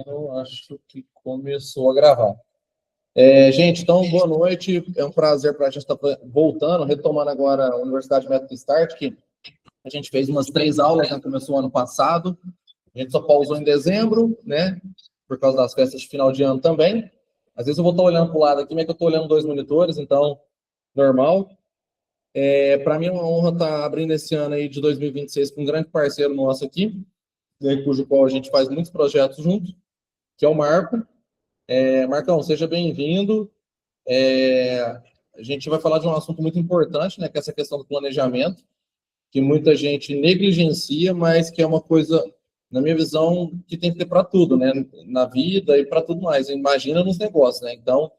Eu acho que começou a gravar. Gente, então, boa noite. É um prazer para a gente estar voltando, retomando agora a Universidade Método Start, que a gente fez umas 3 aulas, né? Começou ano passado. A gente só pausou em dezembro, né? Por causa das festas de final de ano também. Às vezes eu vou estar olhando para o lado aqui, mas é que eu estou olhando 2 monitores, então, normal. Para mim é uma honra estar abrindo esse ano aí de 2026 com um grande parceiro nosso aqui, né, cujo qual a gente faz muitos projetos juntos, que é o Marco. Marcão, seja bem-vindo. A gente vai falar de um assunto muito importante, né, que é essa questão do planejamento, que muita gente negligencia, mas que é uma coisa, na minha visão, que tem que ter para tudo, né, na vida e para tudo mais. Imagina nos negócios, né? Então,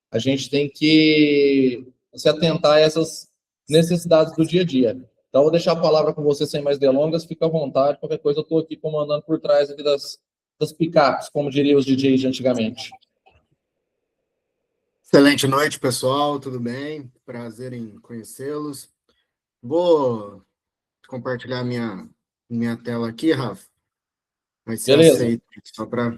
a gente tem que se atentar a essas necessidades do dia a dia. Então, vou deixar a palavra com você sem mais delongas, fica à vontade, qualquer coisa eu estou aqui comandando por trás aqui das picapes, como diriam os DJs de antigamente. Excelente noite, pessoal, tudo bem? Prazer em conhecê-los. Vou compartilhar minha tela aqui, Rafa. Vai ser Beleza. aceito, só para...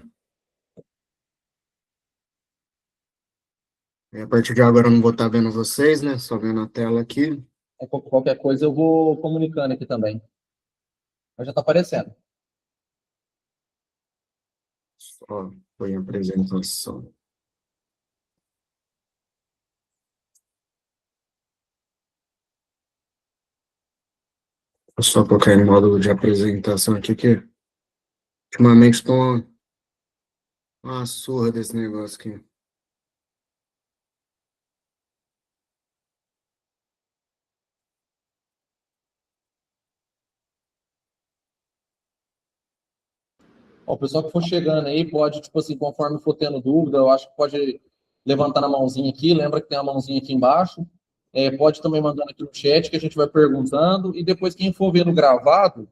A partir de agora eu não vou estar vendo vocês, né? Só vendo a tela aqui. Qualquer coisa eu vou comunicando aqui também. Mas já está aparecendo. Só foi a apresentação. Vou só colocar em módulo de apresentação aqui, que ultimamente estou uma surra desse negócio aqui. O pessoal que for chegando aí pode, tipo assim, conforme for tendo dúvida, eu acho que pode levantar a mãozinha aqui, lembra que tem a mãozinha aqui embaixo. Pode também mandando aqui no chat que a gente vai perguntando. E depois, quem for vendo gravado,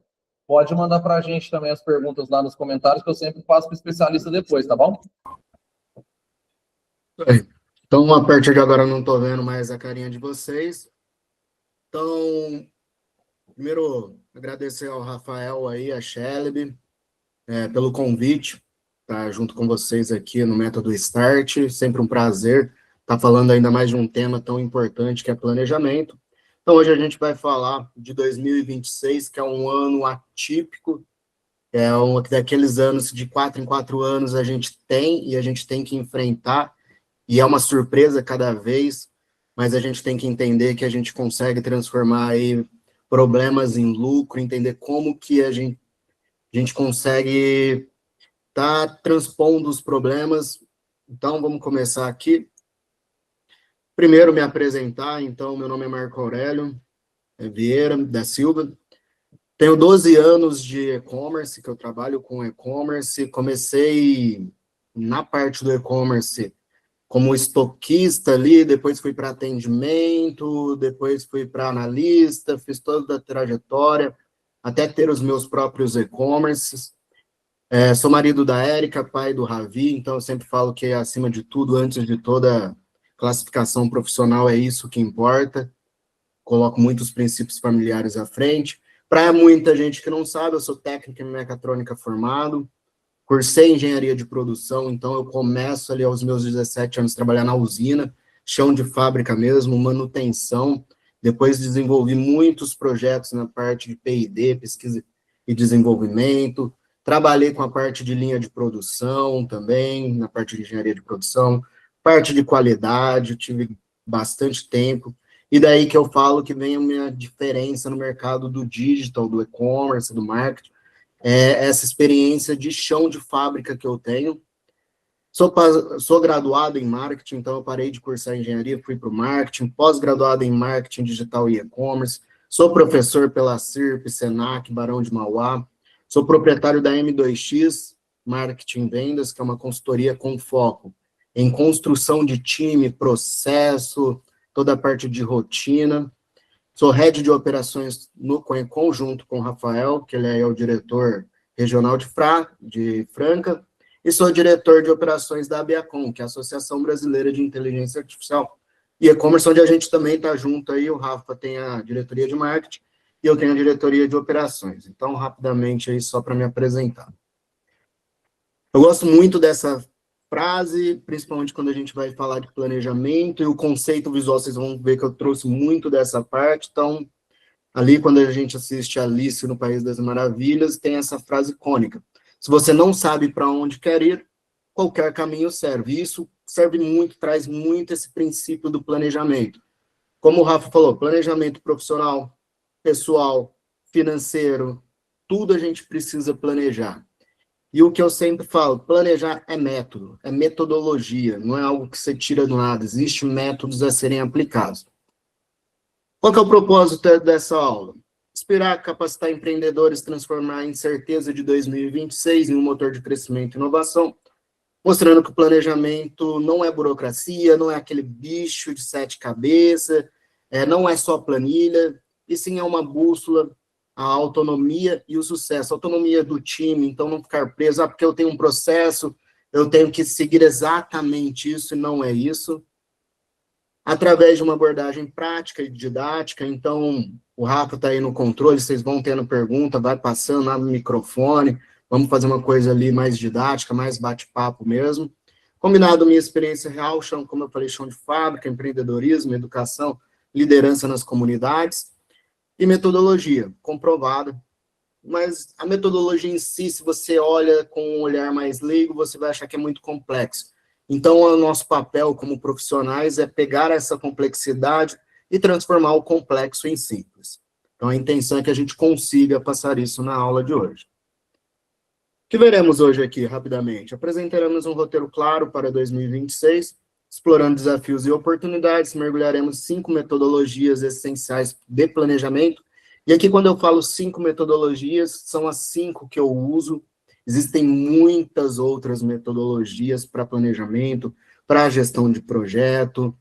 pode mandar para a gente também as perguntas lá nos comentários, que eu sempre passo para o especialista depois, tá bom? Então, a partir de agora eu não estou vendo mais a carinha de vocês. Então, primeiro, agradecer ao Rafael aí, a Shelby, pelo convite, estar junto com vocês aqui no Método Start. Sempre um prazer estar falando ainda mais de um tema tão importante que é planejamento. Então, hoje a gente vai falar de 2026, que é um ano atípico, é um daqueles anos de 4 em 4 anos a gente tem e a gente tem que enfrentar, e é uma surpresa cada vez, mas a gente tem que entender que a gente consegue transformar aí problemas em lucro, entender como que a gente consegue estar transpondo os problemas. Então, vamos começar aqui. Primeiro, me apresentar. Então, meu nome é Marco Aurélio Vieira da Silva. Tenho 12 anos de e-commerce, que eu trabalho com e-commerce. Comecei na parte do e-commerce como estoquista ali, depois fui para atendimento, depois fui para analista, fiz toda a trajetória, até ter os meus próprios e-commerces. Sou marido da Érica, pai do Ravi, então eu sempre falo que, acima de tudo, antes de toda classificação profissional, é isso que importa. Coloco muitos princípios familiares à frente. Para muita gente que não sabe, eu sou técnico em mecatrônica formado, cursei engenharia de produção, então eu começo ali aos meus 17 anos a trabalhar na usina, chão de fábrica mesmo, manutenção. Depois desenvolvi muitos projetos na parte de P&D, pesquisa e desenvolvimento. Trabalhei com a parte de linha de produção também, na parte de engenharia de produção, parte de qualidade, tive bastante tempo. E daí que eu falo que vem a minha diferença no mercado do digital, do e-commerce, do marketing, essa experiência de chão de fábrica que eu tenho. Sou graduado em marketing, então eu parei de cursar engenharia, fui para o marketing, pós-graduado em marketing digital e e-commerce, sou professor pela CIRP, Senac, Barão de Mauá, sou proprietário da M2X, Marketing e Vendas, que é uma consultoria com foco em construção de time, processo, toda a parte de rotina. Sou head de operações em conjunto com o Rafael, que ele é o diretor regional de Franca, e sou diretor de operações da Abiacom, que é a Associação Brasileira de Inteligência Artificial. E e-commerce, onde a gente também está junto aí, o Rafa tem a diretoria de marketing e eu tenho a diretoria de operações. Então, rapidamente aí, só para me apresentar. Eu gosto muito dessa frase, principalmente quando a gente vai falar de planejamento, e o conceito visual, vocês vão ver que eu trouxe muito dessa parte. Então, ali, quando a gente assiste Alice no País das Maravilhas, tem essa frase icônica: se você não sabe para onde quer ir, qualquer caminho serve. E isso serve muito, traz muito esse princípio do planejamento. Como o Rafa falou, planejamento profissional, pessoal, financeiro, tudo a gente precisa planejar. E o que eu sempre falo, planejar é método, é metodologia, não é algo que você tira do nada, existem métodos a serem aplicados. Qual que é o propósito dessa aula? Inspirar, capacitar empreendedores, transformar a incerteza de 2026 em um motor de crescimento e inovação, mostrando que o planejamento não é burocracia, não é aquele bicho de 7 cabeças, não é só planilha, e sim é uma bússola, a autonomia e o sucesso, a autonomia do time, então não ficar preso, porque eu tenho um processo, eu tenho que seguir exatamente isso, e não é isso. Através de uma abordagem prática e didática, então o Rafa está aí no controle, vocês vão tendo pergunta, vai passando, abre o microfone, vamos fazer uma coisa ali mais didática, mais bate-papo mesmo. Combinado minha experiência real, chão, como eu falei, chão de fábrica, empreendedorismo, educação, liderança nas comunidades, e metodologia, comprovada. Mas a metodologia em si, se você olha com um olhar mais leigo, você vai achar que é muito complexo. Então, o nosso papel como profissionais é pegar essa complexidade e transformar o complexo em simples. Então, a intenção é que a gente consiga passar isso na aula de hoje. O que veremos hoje aqui, rapidamente? Apresentaremos um roteiro claro para 2026, explorando desafios e oportunidades, mergulharemos 5 metodologias essenciais de planejamento. E aqui, quando eu falo 5 metodologias, são as 5 que eu uso. Existem muitas outras metodologias para planejamento, para gestão de projeto,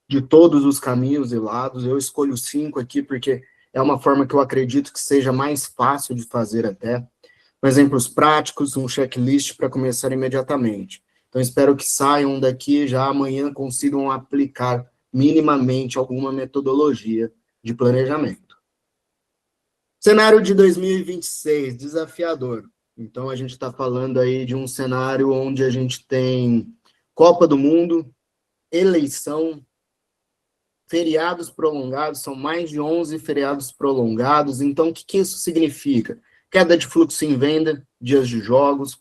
de todos os caminhos e lados. Eu escolho 5 aqui porque é uma forma que eu acredito que seja mais fácil de fazer até. Com exemplos práticos, um checklist para começar imediatamente. Então, espero que saiam daqui já amanhã, consigam aplicar minimamente alguma metodologia de planejamento. Cenário de 2026, desafiador. Então, a gente está falando aí de um cenário onde a gente tem Copa do Mundo, eleição, feriados prolongados, são mais de 11 feriados prolongados. Então, o que isso significa? Queda de fluxo em venda, dias de jogos.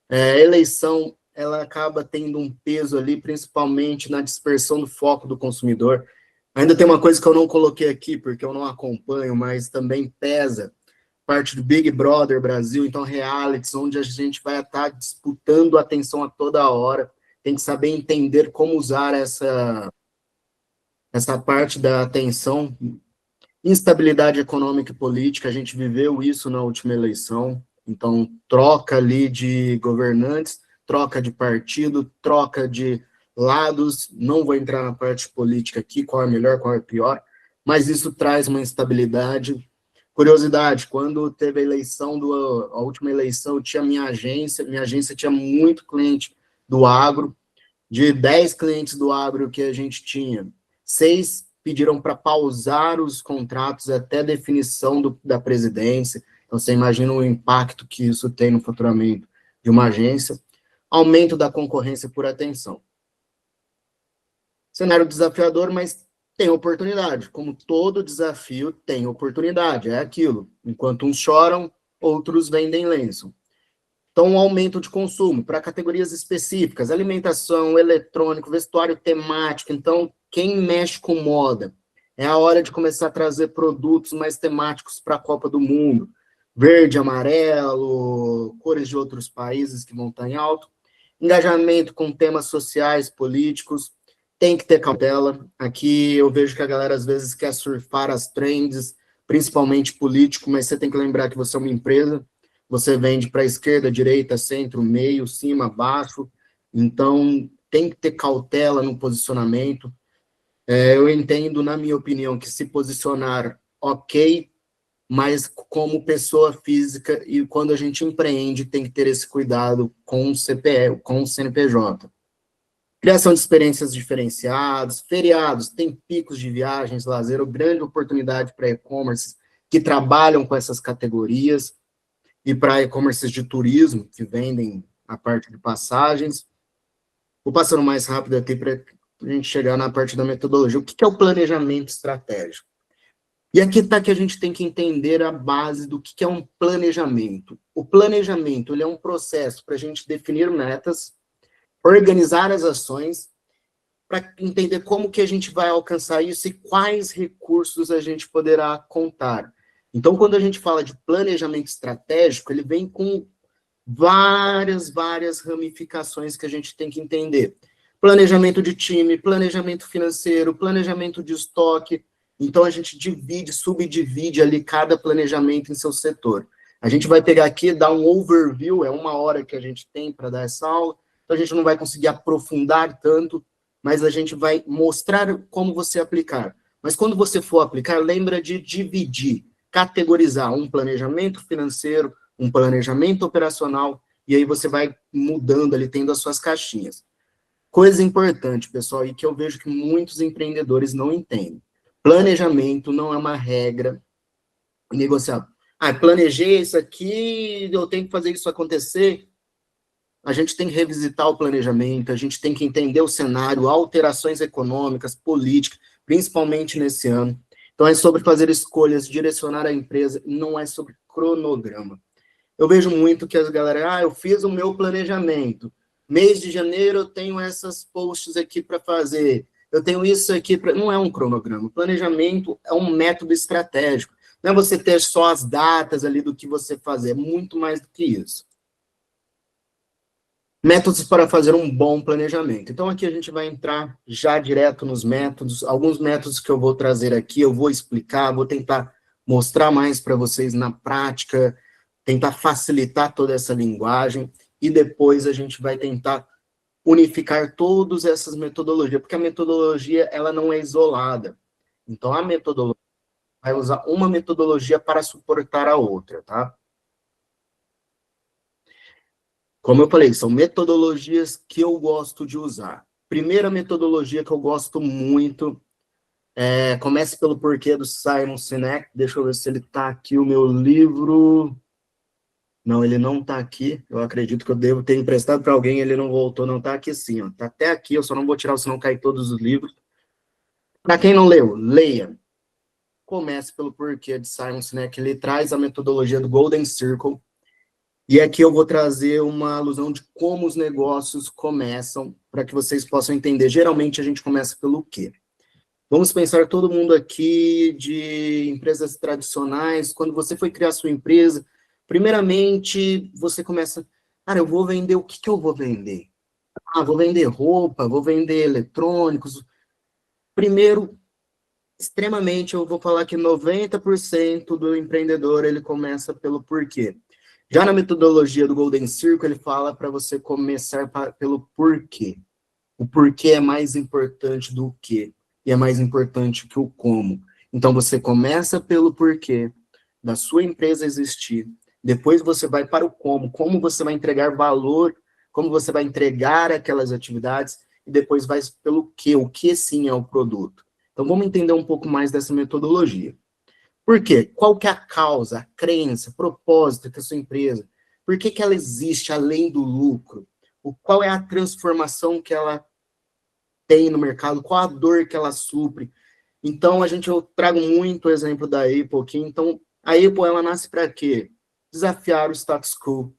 A eleição, ela acaba tendo um peso ali, principalmente na dispersão do foco do consumidor. Ainda tem uma coisa que eu não coloquei aqui, porque eu não acompanho, mas também pesa, parte do Big Brother Brasil, então realities, onde a gente vai estar disputando a atenção a toda hora, tem que saber entender como usar essa parte da atenção. Instabilidade econômica e política, a gente viveu isso na última eleição, então troca ali de governantes, troca de partido, troca de lados, não vou entrar na parte política aqui, qual é melhor, qual é pior, mas isso traz uma instabilidade. Curiosidade, quando teve a última eleição, eu tinha minha agência tinha muito cliente do agro, de 10 clientes do agro que a gente tinha, 6 pediram para pausar os contratos até definição da presidência. Então, você imagina o impacto que isso tem no faturamento de uma agência. Aumento da concorrência por atenção. Cenário desafiador, mas tem oportunidade. Como todo desafio tem oportunidade, é aquilo. Enquanto uns choram, outros vendem lenço. Então, um aumento de consumo para categorias específicas, alimentação, eletrônico, vestuário temático. Então, quem mexe com moda, é a hora de começar a trazer produtos mais temáticos para a Copa do Mundo. Verde, amarelo, cores de outros países que vão estar em alto. Engajamento com temas sociais, políticos. Tem que ter cautela. Aqui eu vejo que a galera às vezes quer surfar as trends, principalmente político, mas você tem que lembrar que você é uma empresa. Você vende para a esquerda, direita, centro, meio, cima, baixo. Então, tem que ter cautela no posicionamento. Eu entendo, na minha opinião, que se posicionar ok, mas como pessoa física e quando a gente empreende, tem que ter esse cuidado com o CPF, com o CNPJ. Criação de experiências diferenciadas, feriados, tem picos de viagens, lazer, grande oportunidade para e-commerce que trabalham com essas categorias. e para e-commerces de turismo, que vendem a parte de passagens. Vou passando mais rápido aqui para a gente chegar na parte da metodologia. O que é o planejamento estratégico? E aqui está que a gente tem que entender a base do que é um planejamento. O planejamento, ele é um processo para a gente definir metas, organizar as ações, para entender como que a gente vai alcançar isso e quais recursos a gente poderá contar. Então, quando a gente fala de planejamento estratégico, ele vem com várias ramificações que a gente tem que entender. Planejamento de time, planejamento financeiro, planejamento de estoque. Então, a gente divide, subdivide ali cada planejamento em seu setor. A gente vai pegar aqui, dar um overview, é 1 hora que a gente tem para dar essa aula, então a gente não vai conseguir aprofundar tanto, mas a gente vai mostrar como você aplicar. Mas quando você for aplicar, lembra de dividir, categorizar um planejamento financeiro, um planejamento operacional, e aí você vai mudando ali, tendo as suas caixinhas. Coisa importante, pessoal, e que eu vejo que muitos empreendedores não entendem. Planejamento não é uma regra negociável. Planejei isso aqui, eu tenho que fazer isso acontecer. A gente tem que revisitar o planejamento, a gente tem que entender o cenário, alterações econômicas, políticas, principalmente nesse ano. Então, é sobre fazer escolhas, direcionar a empresa, não é sobre cronograma. Eu vejo muito que as galera, eu fiz o meu planejamento. Mês de janeiro eu tenho essas posts aqui para fazer. Eu tenho isso aqui para... Não é um cronograma. Planejamento é um método estratégico. Não é você ter só as datas ali do que você fazer. É muito mais do que isso. Métodos para fazer um bom planejamento. Então, aqui a gente vai entrar já direto nos métodos. Alguns métodos que eu vou trazer aqui, eu vou explicar, vou tentar mostrar mais para vocês na prática, tentar facilitar toda essa linguagem, e depois a gente vai tentar unificar todas essas metodologias, porque a metodologia, ela não é isolada. Então, a metodologia vai usar uma metodologia para suportar a outra, tá? Como eu falei, são metodologias que eu gosto de usar. Primeira metodologia que eu gosto muito, comece pelo porquê do Simon Sinek. Deixa eu ver se ele está aqui, o meu livro. Não, ele não está aqui. Eu acredito que eu devo ter emprestado para alguém, ele não voltou, não está aqui sim. Está até aqui, eu só não vou tirar, senão cai todos os livros. Para quem não leu, leia. Comece pelo porquê de Simon Sinek. Ele traz a metodologia do Golden Circle. E aqui eu vou trazer uma alusão de como os negócios começam, para que vocês possam entender. Geralmente a gente começa pelo quê? Vamos pensar todo mundo aqui de empresas tradicionais. Quando você foi criar sua empresa, primeiramente você começa, eu vou vender, o que eu vou vender? Vou vender roupa, vou vender eletrônicos. Primeiro, extremamente, eu vou falar que 90% do empreendedor, ele começa pelo porquê. Já na metodologia do Golden Circle, ele fala para você começar pelo porquê. O porquê é mais importante do que, e é mais importante que o como. Então, você começa pelo porquê da sua empresa existir, depois você vai para o como você vai entregar valor, como você vai entregar aquelas atividades, e depois vai pelo que, o que sim é o produto. Então, vamos entender um pouco mais dessa metodologia. Por quê? Qual que é a causa, a crença, o propósito que a sua empresa, por que ela existe além do lucro? Qual é a transformação que ela tem no mercado? Qual a dor que ela supre? Então, eu trago muito o exemplo da Apple aqui. Então, a Apple, ela nasce para quê? Desafiar o status quo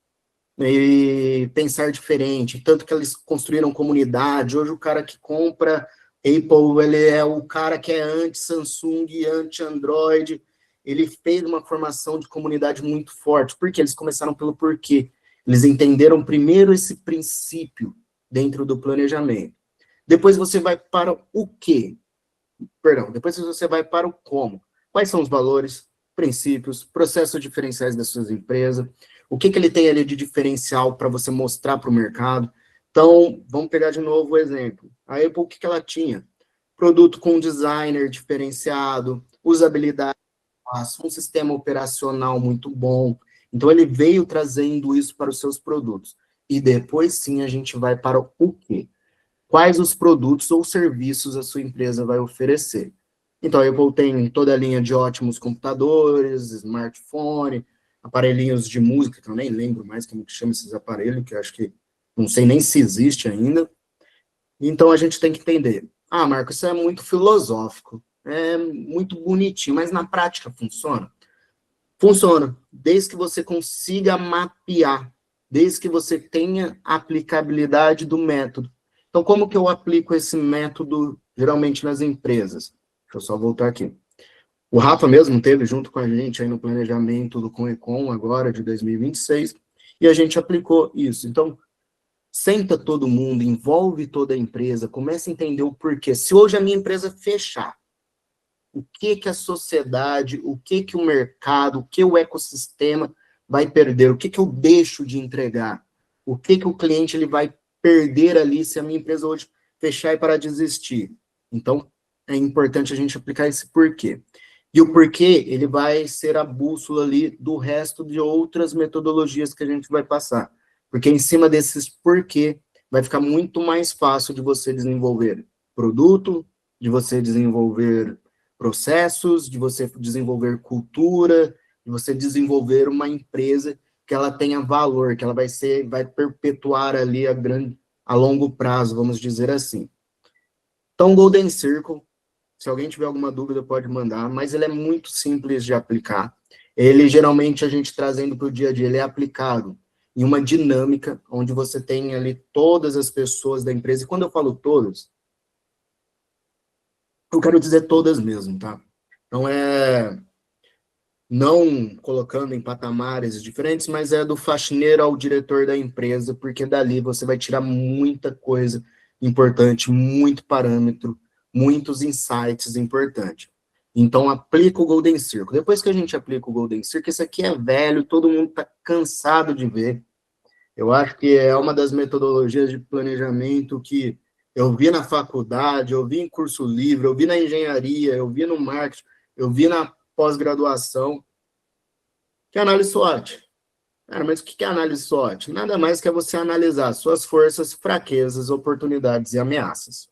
e pensar diferente. Tanto que eles construíram comunidade. Hoje, o cara que compra Apple, ele é o cara que é anti-Samsung, anti-Android. Ele fez uma formação de comunidade muito forte. Porque eles começaram pelo porquê. Eles entenderam primeiro esse princípio dentro do planejamento. Depois você vai para o quê? Depois você vai para o como. Quais são os valores, princípios, processos diferenciais das suas empresas? O que ele tem ali de diferencial para você mostrar para o mercado? Então, vamos pegar de novo o exemplo. A Apple, o que ela tinha? Produto com designer diferenciado, usabilidade fácil, um sistema operacional muito bom. Então, ele veio trazendo isso para os seus produtos. E depois, sim, a gente vai para o quê? Quais os produtos ou serviços a sua empresa vai oferecer. Então, a Apple tem toda a linha de ótimos computadores, smartphone, aparelhinhos de música, que eu nem lembro mais como que chama esses aparelhos, que eu acho que não sei nem se existe ainda. Então, a gente tem que entender. Ah, Marco, isso é muito filosófico, é muito bonitinho, mas na prática funciona? Funciona, desde que você consiga mapear, desde que você tenha a aplicabilidade do método. Então, como que eu aplico esse método, geralmente, nas empresas? Deixa eu só voltar aqui. O Rafa mesmo teve junto com a gente aí no planejamento do Conecon agora, de 2026, e a gente aplicou isso. Então, senta todo mundo, envolve toda a empresa, começa a entender o porquê. Se hoje a minha empresa fechar, o que que a sociedade, o que que o mercado, o que o ecossistema vai perder, o que que eu deixo de entregar, o que que o cliente ele vai perder ali se a minha empresa hoje fechar e parar de existir. Então, é importante a gente aplicar esse porquê. E o porquê, ele vai ser a bússola ali do resto de outras metodologias que a gente vai passar. Porque em cima desses porquê, vai ficar muito mais fácil de você desenvolver produto, de você desenvolver processos, de você desenvolver cultura, de você desenvolver uma empresa que ela tenha valor, que ela vai perpetuar ali a longo prazo, vamos dizer assim. Então, Golden Circle, se alguém tiver alguma dúvida, pode mandar, mas ele é muito simples de aplicar. Ele, geralmente, a gente trazendo para o dia a dia, ele é aplicado em uma dinâmica onde você tem ali todas as pessoas da empresa, e quando eu falo todas, eu quero dizer todas mesmo, tá? Então, não colocando em patamares diferentes, mas é do faxineiro ao diretor da empresa, porque dali você vai tirar muita coisa importante, muito parâmetro, muitos insights importantes. Então, aplica o Golden Circle. Depois que a gente aplica o Golden Circle, isso aqui é velho, todo mundo está cansado de ver. Eu acho que é uma das metodologias de planejamento que eu vi na faculdade, eu vi em curso livre, eu vi na engenharia, eu vi no marketing, eu vi na pós-graduação, que é análise SWOT. Cara, mas o que é análise SWOT? Nada mais que é você analisar suas forças, fraquezas, oportunidades e ameaças.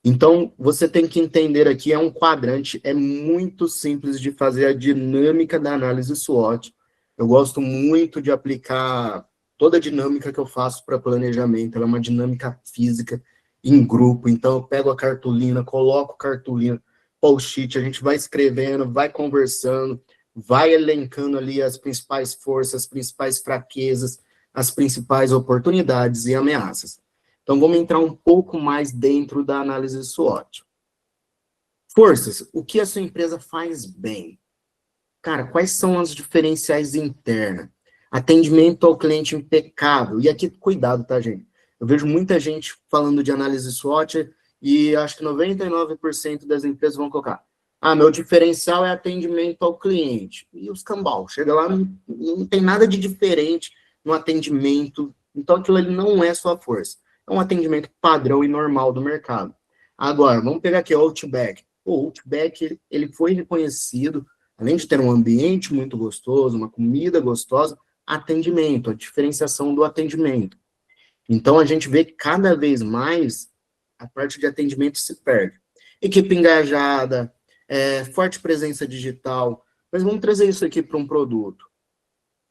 Então, você tem que entender aqui, é um quadrante, é muito simples de fazer a dinâmica da análise SWOT. Eu gosto muito de aplicar toda a dinâmica que eu faço para planejamento, ela é uma dinâmica física, em grupo, então eu pego a cartolina, coloco cartolina, post-it, a gente vai escrevendo, vai conversando, vai elencando ali as principais forças, as principais fraquezas, as principais oportunidades e ameaças. Então, vamos entrar um pouco mais dentro da análise SWOT. Forças, o que a sua empresa faz bem? Cara, quais são as diferenciais internas? Atendimento ao cliente impecável. E aqui, cuidado, tá, gente? Eu vejo muita gente falando de análise SWOT e acho que 99% das empresas vão colocar: ah, meu diferencial é atendimento ao cliente. E os cambal, chega lá, não tem nada de diferente no atendimento. Então, aquilo ali não é sua força. É um atendimento padrão e normal do mercado. Agora, vamos pegar aqui o Outback. O Outback, ele foi reconhecido, além de ter um ambiente muito gostoso, uma comida gostosa, atendimento, a diferenciação do atendimento. Então, a gente vê que cada vez mais a parte de atendimento se perde. Equipe engajada, forte presença digital, mas vamos trazer isso aqui para um produto.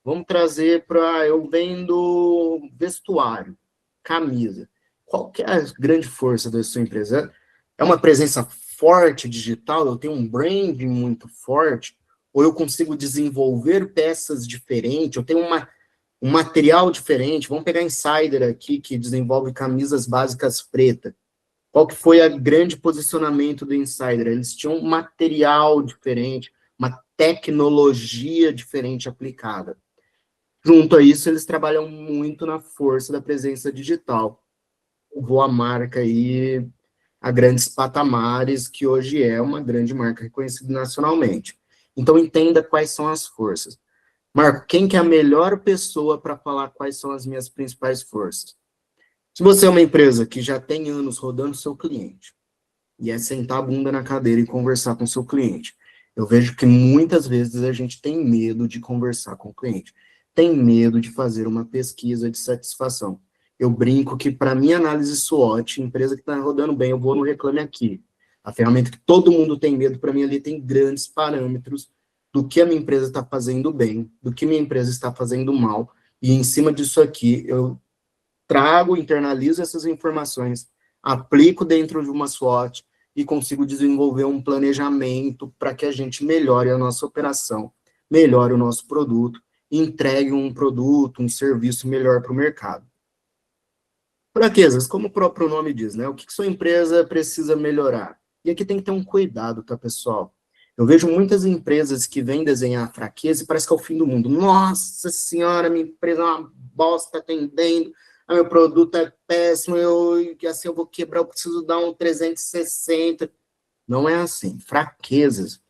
Vamos trazer para, eu vendo vestuário, camisa. Qual que é a grande força da sua empresa? É uma presença forte digital? Eu tenho um branding muito forte? Ou eu consigo desenvolver peças diferentes? Eu tenho um material diferente? Vamos pegar Insider aqui, que desenvolve camisas básicas pretas. Qual que foi o grande posicionamento do Insider? Eles tinham um material diferente, uma tecnologia diferente aplicada. Junto a isso, eles trabalham muito na força da presença digital. Levou a marca aí a grandes patamares, que hoje é uma grande marca reconhecida nacionalmente. Então, entenda quais são as forças. Marco, quem que é a melhor pessoa para falar quais são as minhas principais forças? Se você é uma empresa que já tem anos rodando seu cliente, e é sentar a bunda na cadeira e conversar com o seu cliente, eu vejo que muitas vezes a gente tem medo de conversar com o cliente, tem medo de fazer uma pesquisa de satisfação. Eu brinco que, para minha análise SWOT, empresa que está rodando bem, eu vou no Reclame Aqui. A ferramenta que todo mundo tem medo, para mim, ali tem grandes parâmetros do que a minha empresa está fazendo bem, do que minha empresa está fazendo mal, e em cima disso aqui, eu trago, internalizo essas informações, aplico dentro de uma SWOT e consigo desenvolver um planejamento para que a gente melhore a nossa operação, melhore o nosso produto, entregue um produto, um serviço melhor para o mercado. Fraquezas, como o próprio nome diz, né? O que sua empresa precisa melhorar? E aqui tem que ter um cuidado, tá, pessoal? Eu vejo muitas empresas que vêm desenhar fraqueza e parece que é o fim do mundo. Nossa senhora, minha empresa é uma bosta atendendo, meu produto é péssimo, assim eu vou quebrar, eu preciso dar um 360. Não é assim. Fraquezas,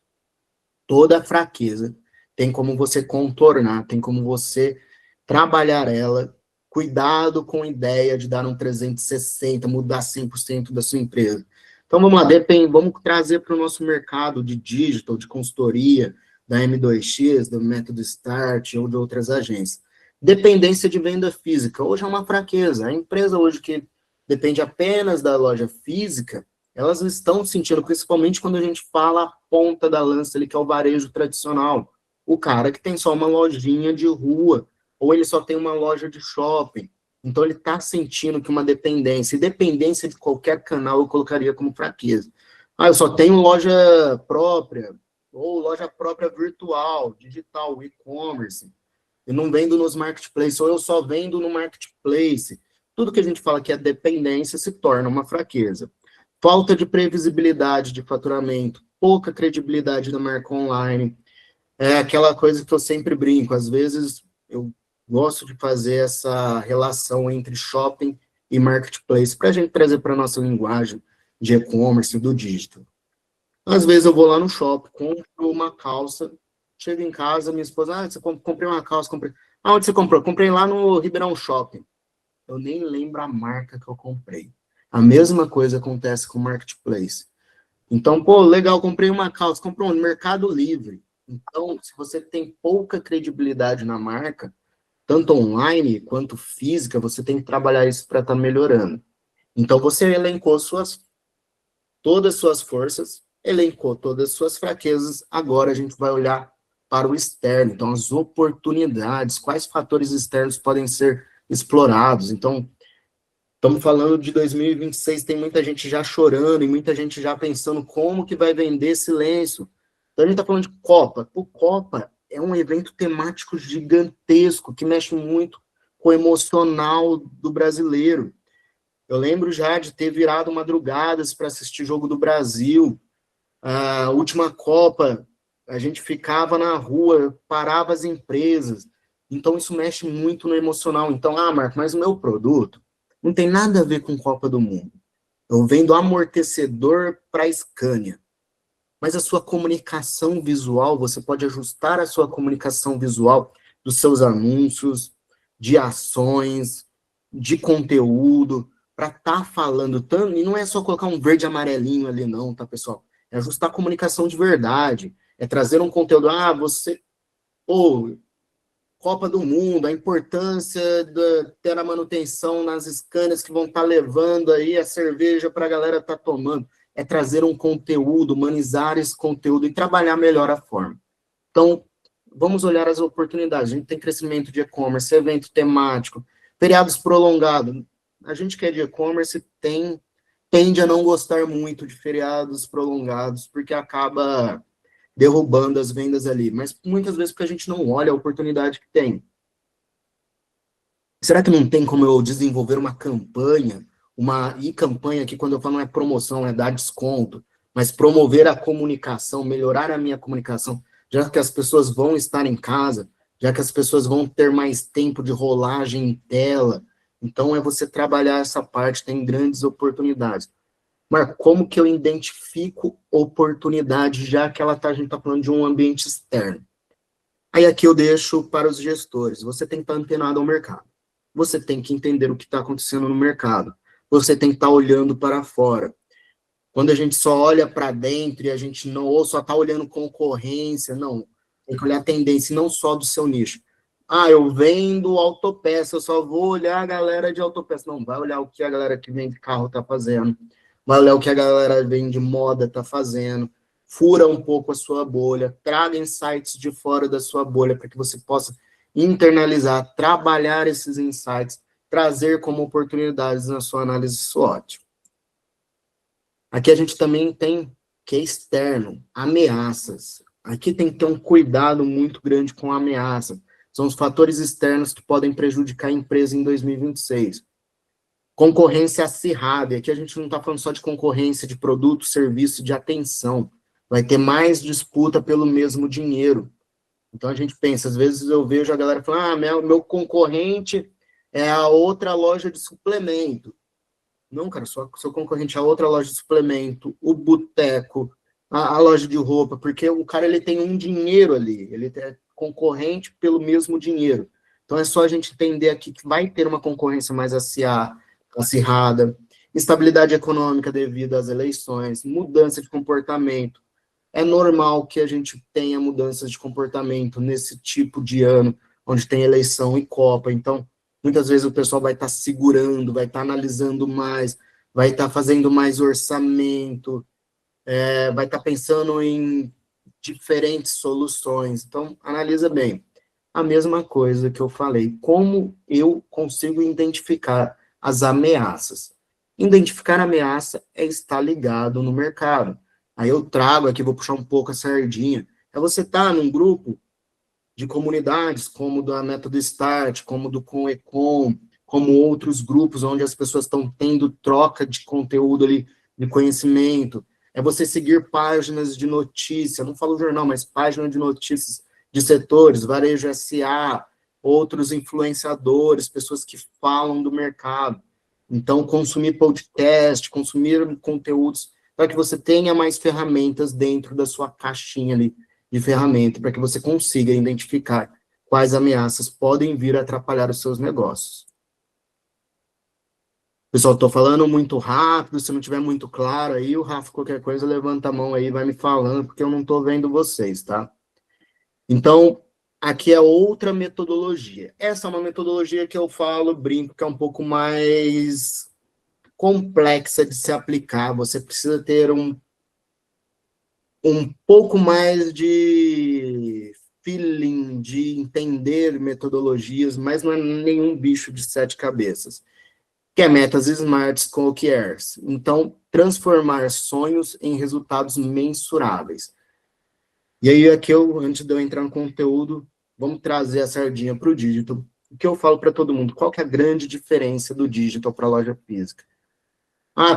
toda fraqueza tem como você contornar, tem como você trabalhar ela. Cuidado com a ideia de dar um 360, mudar 100% da sua empresa. Então, vamos lá, vamos trazer para o nosso mercado de digital, de consultoria, da M2X, do Método Start ou de outras agências. Dependência de venda física. Hoje é uma fraqueza. A empresa hoje que depende apenas da loja física, elas estão sentindo, principalmente quando a gente fala a ponta da lança ali, que é o varejo tradicional. O cara que tem só uma lojinha de rua, ou ele só tem uma loja de shopping. Então, ele está sentindo que uma dependência, e dependência de qualquer canal eu colocaria como fraqueza. Ah, eu só tenho loja própria, ou loja própria virtual, digital, e-commerce, e não vendo nos marketplaces, ou eu só vendo no marketplace. Tudo que a gente fala que é dependência se torna uma fraqueza. Falta de previsibilidade de faturamento, pouca credibilidade da marca online, é aquela coisa que eu sempre brinco, às vezes eu gosto de fazer essa relação entre shopping e marketplace, para a gente trazer para a nossa linguagem de e-commerce, do digital. Às vezes eu vou lá no shopping, compro uma calça, chego em casa, minha esposa, você comprei uma calça, comprei. Onde você comprou? Comprei lá no Ribeirão Shopping. Eu nem lembro a marca que eu comprei. A mesma coisa acontece com o marketplace. Então, pô, legal, comprei uma calça, comprou no Mercado Livre. Então, se você tem pouca credibilidade na marca, tanto online quanto física, você tem que trabalhar isso para estar melhorando. Então, você elencou todas as suas forças, elencou todas as suas fraquezas, agora a gente vai olhar para o externo, então as oportunidades, quais fatores externos podem ser explorados. Então, estamos falando de 2026, tem muita gente já chorando e muita gente já pensando como que vai vender silêncio. Então, a gente está falando de Copa. O Copa é um evento temático gigantesco que mexe muito com o emocional do brasileiro. Eu lembro já de ter virado madrugadas para assistir jogo do Brasil. A última Copa, a gente ficava na rua, parava as empresas. Então, isso mexe muito no emocional. Então, Marco, mas o meu produto não tem nada a ver com Copa do Mundo. Eu vendo amortecedor para Scania. Mas a sua comunicação visual, você pode ajustar a sua comunicação visual dos seus anúncios, de ações, de conteúdo, para estar falando tanto, e não é só colocar um verde e amarelinho ali não, tá, pessoal? É ajustar a comunicação de verdade, é trazer um conteúdo, Copa do Mundo, a importância de ter a manutenção nas Scanias que vão estar levando aí a cerveja para a galera estar tomando. É trazer um conteúdo, humanizar esse conteúdo e trabalhar melhor a forma. Então, vamos olhar as oportunidades. A gente tem crescimento de e-commerce, evento temático, feriados prolongados. A gente que é de e-commerce tende a não gostar muito de feriados prolongados, porque acaba derrubando as vendas ali, mas muitas vezes porque a gente não olha a oportunidade que tem. Será que não tem como eu desenvolver uma campanha, campanha que quando eu falo não é promoção, é dar desconto, mas promover a comunicação, melhorar a minha comunicação, já que as pessoas vão estar em casa, já que as pessoas vão ter mais tempo de rolagem em tela, então é você trabalhar essa parte, tem grandes oportunidades. Mas como que eu identifico oportunidade, já que a gente está falando de um ambiente externo? Aí aqui eu deixo para os gestores. Você tem que estar antenado ao mercado. Você tem que entender o que está acontecendo no mercado. Você tem que estar olhando para fora. Quando a gente só olha para dentro e a gente não, ou só está olhando concorrência, não. Tem que olhar a tendência, não só do seu nicho. Eu vendo autopeça, eu só vou olhar a galera de autopeça. Não, vai olhar o que a galera que vende carro está fazendo. Vai olhar o que a galera vende moda está fazendo. fura um pouco a sua bolha, traga insights de fora da sua bolha para que você possa internalizar, trabalhar esses insights, trazer como oportunidades na sua análise SWOT. Aqui a gente também tem que é externo, ameaças. Aqui tem que ter um cuidado muito grande com a ameaça. São os fatores externos que podem prejudicar a empresa em 2026. Concorrência acirrada. E aqui a gente não está falando só de concorrência de produto, serviço, de atenção. Vai ter mais disputa pelo mesmo dinheiro. Então a gente pensa, às vezes eu vejo a galera falando, meu concorrente é a outra loja de suplemento. Não, cara, seu concorrente é a outra loja de suplemento, o boteco, a loja de roupa, porque o cara ele tem um dinheiro ali, ele é concorrente pelo mesmo dinheiro. Então é só a gente entender aqui que vai ter uma concorrência mais acirrada, estabilidade econômica devido às eleições, mudança de comportamento. É normal que a gente tenha mudanças de comportamento nesse tipo de ano, onde tem eleição e Copa. Então, muitas vezes o pessoal vai estar segurando, vai estar analisando mais, vai estar fazendo mais orçamento, vai estar pensando em diferentes soluções. Então, analisa bem. A mesma coisa que eu falei, como eu consigo identificar as ameaças? Identificar a ameaça é estar ligado no mercado. Aí eu trago aqui, vou puxar um pouco a sardinha. É você estar num grupo de comunidades, como da Método Start, como do Conecom, como outros grupos onde as pessoas estão tendo troca de conteúdo ali, de conhecimento. É você seguir páginas de notícia, não falo jornal, mas páginas de notícias de setores, Varejo SA, outros influenciadores, pessoas que falam do mercado. Então, consumir podcast, consumir conteúdos, para que você tenha mais ferramentas dentro da sua caixinha ali de ferramenta, para que você consiga identificar quais ameaças podem vir a atrapalhar os seus negócios. Pessoal, estou falando muito rápido, se não tiver muito claro aí, o Rafa, qualquer coisa, levanta a mão aí, vai me falando, porque eu não estou vendo vocês, tá? Então, aqui é outra metodologia. Essa é uma metodologia que eu falo, brinco, que é um pouco mais complexa de se aplicar. Você precisa ter um pouco mais de feeling, de entender metodologias, mas não é nenhum bicho de 7 cabeças. Que é metas SMART com OKRs. Então, transformar sonhos em resultados mensuráveis. E aí, aqui, antes de eu entrar no conteúdo, vamos trazer a sardinha para o digital. O que eu falo para todo mundo? Qual que é a grande diferença do digital para a loja física?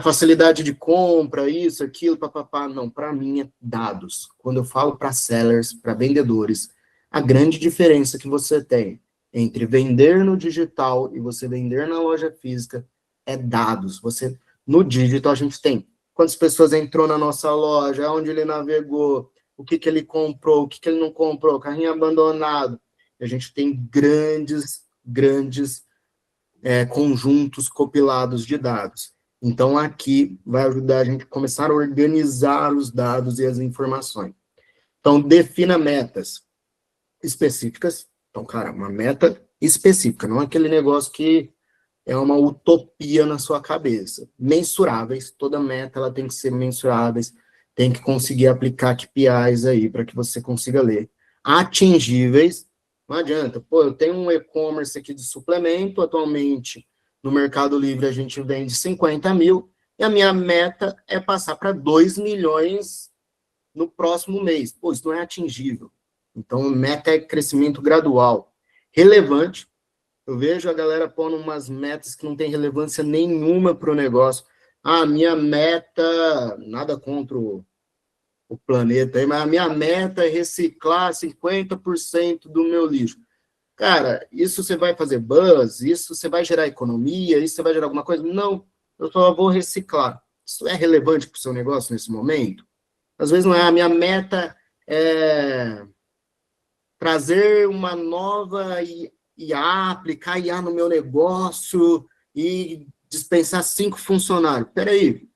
Facilidade de compra, isso, aquilo, papapá. Não, para mim é dados. Quando eu falo para sellers, para vendedores, a grande diferença que você tem entre vender no digital e você vender na loja física é dados. No digital, a gente tem quantas pessoas entrou na nossa loja, onde ele navegou, o que ele comprou, o que ele não comprou, carrinho abandonado. A gente tem grandes conjuntos compilados de dados. Então, aqui vai ajudar a gente a começar a organizar os dados e as informações. Então, defina metas específicas. Então, cara, uma meta específica, não aquele negócio que é uma utopia na sua cabeça. Mensuráveis, toda meta ela tem que ser mensuráveis, tem que conseguir aplicar KPIs aí para que você consiga ler. Atingíveis, não adianta. Eu tenho um e-commerce aqui de suplemento, atualmente no Mercado Livre a gente vende 50 mil, e a minha meta é passar para 2 milhões no próximo mês. Isso não é atingível. Então, meta é crescimento gradual. Relevante, eu vejo a galera pondo umas metas que não tem relevância nenhuma para o negócio. Minha meta, nada contra o planeta, mas a minha meta é reciclar 50% do meu lixo. Cara, isso você vai fazer buzz? Isso você vai gerar economia? Isso você vai gerar alguma coisa? Não, eu só vou reciclar. Isso é relevante para o seu negócio nesse momento? Às vezes não é. A minha meta é trazer uma nova IA, aplicar IA no meu negócio e dispensar 5 funcionários. Peraí,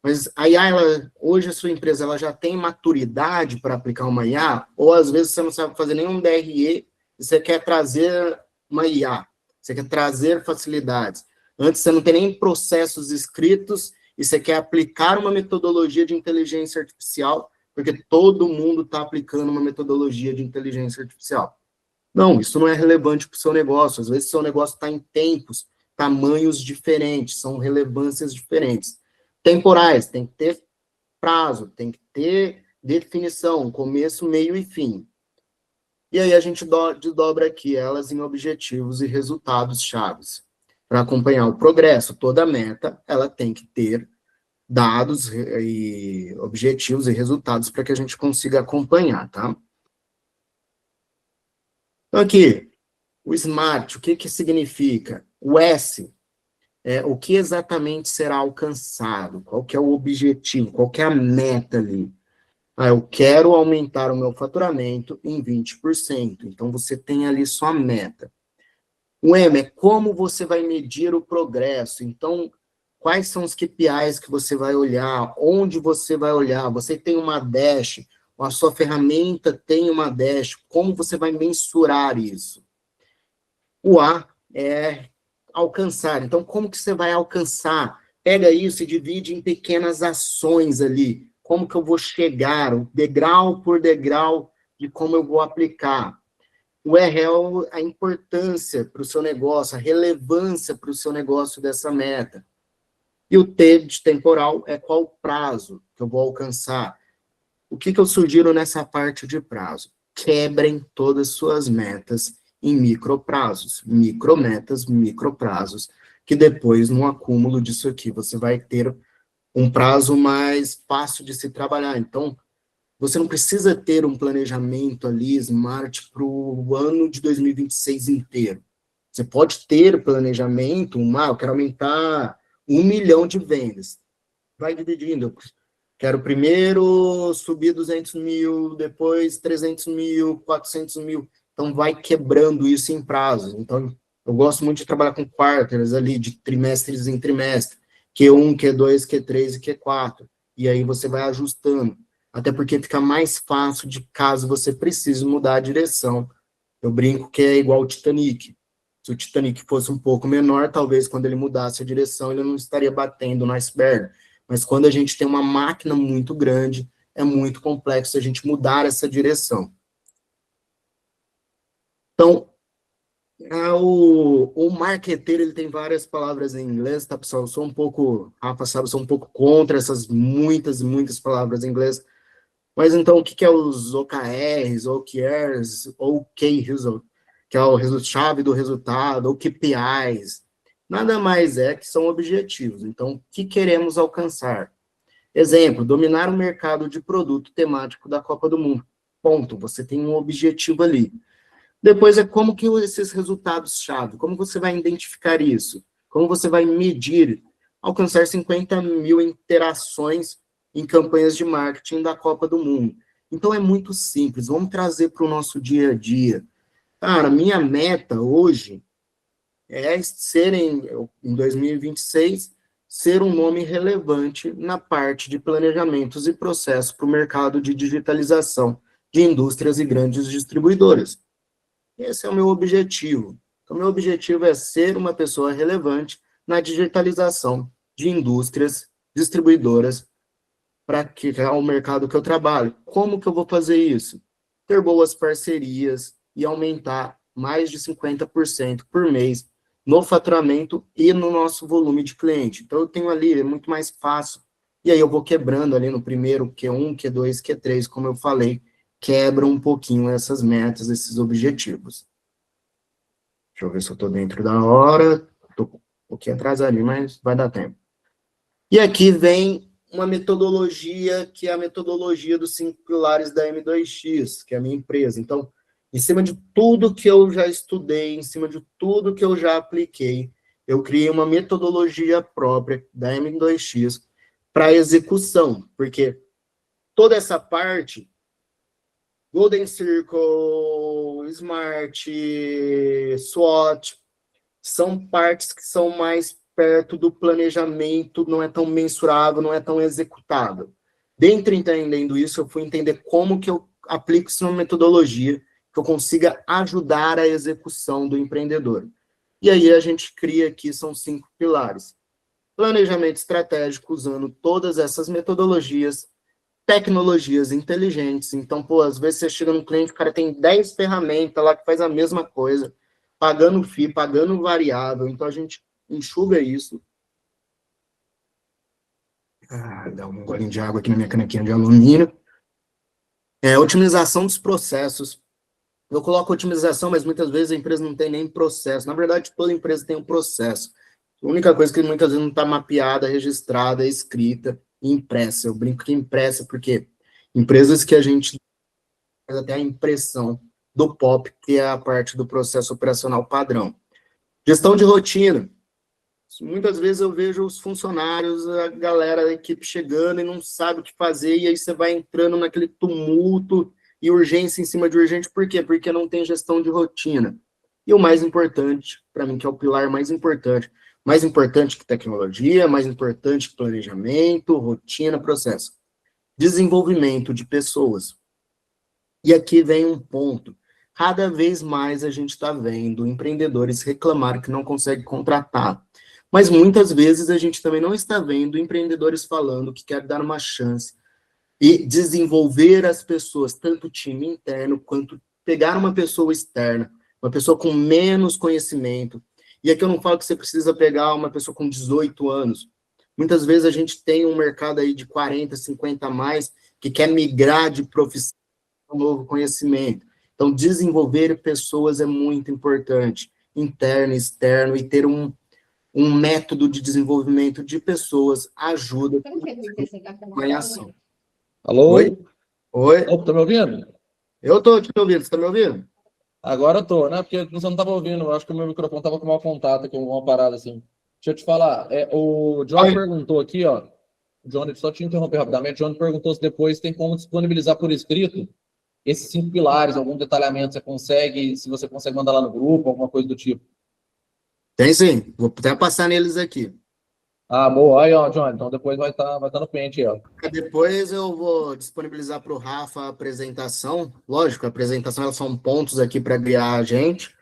mas a IA, hoje a sua empresa ela já tem maturidade para aplicar uma IA? Ou às vezes você não sabe fazer nenhum DRE e você quer trazer uma IA, você quer trazer facilidades. Antes você não tem nem processos escritos e você quer aplicar uma metodologia de inteligência artificial porque todo mundo está aplicando uma metodologia de inteligência artificial. Não, isso não é relevante para o seu negócio. Às vezes, seu negócio está em tempos, tamanhos diferentes, são relevâncias diferentes. Temporais, tem que ter prazo, tem que ter definição, começo, meio e fim. E aí a gente desdobra aqui elas em objetivos e resultados chaves. Para acompanhar o progresso, toda meta, ela tem que ter dados e objetivos e resultados para que a gente consiga acompanhar, tá? Então aqui, o SMART, o que que significa? O S é o que exatamente será alcançado, qual que é o objetivo, qual que é a meta ali. Eu quero aumentar o meu faturamento em 20%. Então, você tem ali sua meta. O M é como você vai medir o progresso. Então, quais são os KPIs que você vai olhar, onde você vai olhar. Você tem uma dash, a sua ferramenta tem uma dash, como você vai mensurar isso? O A é alcançar. Então, como que você vai alcançar? Pega isso e divide em pequenas ações ali. Como que eu vou chegar, degrau por degrau, de como eu vou aplicar. O R é a importância para o seu negócio, a relevância para o seu negócio dessa meta. E o T de temporal é qual prazo que eu vou alcançar. O que eu sugiro nessa parte de prazo? Quebrem todas as suas metas em microprazos, micrometas, microprazos, que depois, no acúmulo disso aqui, você vai ter um prazo mais fácil de se trabalhar. Então, você não precisa ter um planejamento ali, smart, para o ano de 2026 inteiro. Você pode ter planejamento, eu quero aumentar 1 milhão de vendas. Vai dividindo. Quero primeiro subir 200 mil, depois 300 mil, 400 mil. Então, vai quebrando isso em prazos. Então, eu gosto muito de trabalhar com quarters ali, de trimestres em trimestre. Q1, Q2, Q3 e Q4. E aí você vai ajustando. Até porque fica mais fácil de caso você precise mudar a direção. Eu brinco que é igual o Titanic. Se o Titanic fosse um pouco menor, talvez quando ele mudasse a direção, ele não estaria batendo no iceberg. Mas quando a gente tem uma máquina muito grande, é muito complexo a gente mudar essa direção. Então, o marqueteiro, ele tem várias palavras em inglês, tá, pessoal? Eu sou um pouco, Rafa sabe, eu sou um pouco contra essas muitas palavras em inglês. Mas então, o que é os OKRs, OKRs, OK-Result, que é o chave do resultado, ou KPIs? Nada mais é que são objetivos. Então, o que queremos alcançar? Exemplo, dominar o mercado de produto temático da Copa do Mundo. Ponto, você tem um objetivo ali. Depois é como que esses resultados-chave, como você vai identificar isso? Como você vai medir? Alcançar 50 mil interações em campanhas de marketing da Copa do Mundo. Então, é muito simples, vamos trazer para o nosso dia a dia. Cara, minha meta hoje é ser, em 2026, ser um nome relevante na parte de planejamentos e processos para o mercado de digitalização de indústrias e grandes distribuidoras. Esse é o meu objetivo. Então, meu objetivo é ser uma pessoa relevante na digitalização de indústrias distribuidoras para que é o mercado que eu trabalho. Como que eu vou fazer isso? Ter boas parcerias e aumentar mais de 50% por mês no faturamento e no nosso volume de cliente. Então, eu tenho ali, é muito mais fácil. E aí eu vou quebrando ali no primeiro, Q1, Q2, Q3, como eu falei, quebra um pouquinho essas metas, esses objetivos. Deixa eu ver se eu estou dentro da hora. Estou um pouquinho atrás ali, mas vai dar tempo. E aqui vem uma metodologia, que é a metodologia dos 5 pilares da M2X, que é a minha empresa. Então, em cima de tudo que eu já estudei, em cima de tudo que eu já apliquei, eu criei uma metodologia própria da M2X para execução, porque toda essa parte, Golden Circle, Smart, SWOT, são partes que são mais perto do planejamento, não é tão mensurável, não é tão executável. Dentro entendendo isso, eu fui entender como que eu aplico isso numa metodologia que eu consiga ajudar a execução do empreendedor. E aí a gente cria aqui, são 5 pilares. Planejamento estratégico usando todas essas metodologias, tecnologias inteligentes. Então, pô, às vezes você chega num cliente, o cara tem 10 ferramentas lá que faz a mesma coisa, pagando FII, pagando variável. Então, a gente enxuga isso. Dá um golinho de água aqui na minha canequinha de alumínio. Otimização dos processos. Eu coloco otimização, mas muitas vezes a empresa não tem nem processo. Na verdade, toda empresa tem um processo. A única coisa que muitas vezes não está mapeada, registrada, escrita e impressa. Eu brinco que impressa porque empresas que a gente faz até a impressão do POP, que é a parte do processo operacional padrão. Gestão de rotina. Muitas vezes eu vejo os funcionários, a galera da equipe chegando e não sabe o que fazer, e aí você vai entrando naquele tumulto e urgência em cima de urgente. Por quê? Porque não tem gestão de rotina. E o mais importante, para mim, que é o pilar mais importante que tecnologia, mais importante que planejamento, rotina, processo. Desenvolvimento de pessoas. E aqui vem um ponto. Cada vez mais a gente está vendo empreendedores reclamar que não conseguem contratar. Mas muitas vezes a gente também não está vendo empreendedores falando que quer dar uma chance e desenvolver as pessoas, tanto o time interno quanto pegar uma pessoa externa, uma pessoa com menos conhecimento. E aqui eu não falo que você precisa pegar uma pessoa com 18 anos. Muitas vezes a gente tem um mercado aí de 40, 50 a mais que quer migrar de profissão a um novo conhecimento. Então, desenvolver pessoas é muito importante, interno, externo, e ter um método de desenvolvimento de pessoas ajuda a acompanhação. Alô? Oi? Oi? Oh, tá me ouvindo? Eu tô te ouvindo, você tá me ouvindo? Agora eu tô, né? Porque você não tava ouvindo, eu acho que o meu microfone tava com mau contato, com uma parada assim. Deixa eu te falar, o John perguntou aqui, ó. O John, só te interromper rapidamente, o John perguntou se depois tem como disponibilizar por escrito esses 5 pilares, algum detalhamento você consegue, se você consegue mandar lá no grupo, alguma coisa do tipo. Tem sim, vou até passar neles aqui. Ah, boa. Aí, ó, John, então depois vai tá no pente aí, ó. Depois eu vou disponibilizar para o Rafa a apresentação. Lógico, a apresentação elas são pontos aqui para guiar a gente,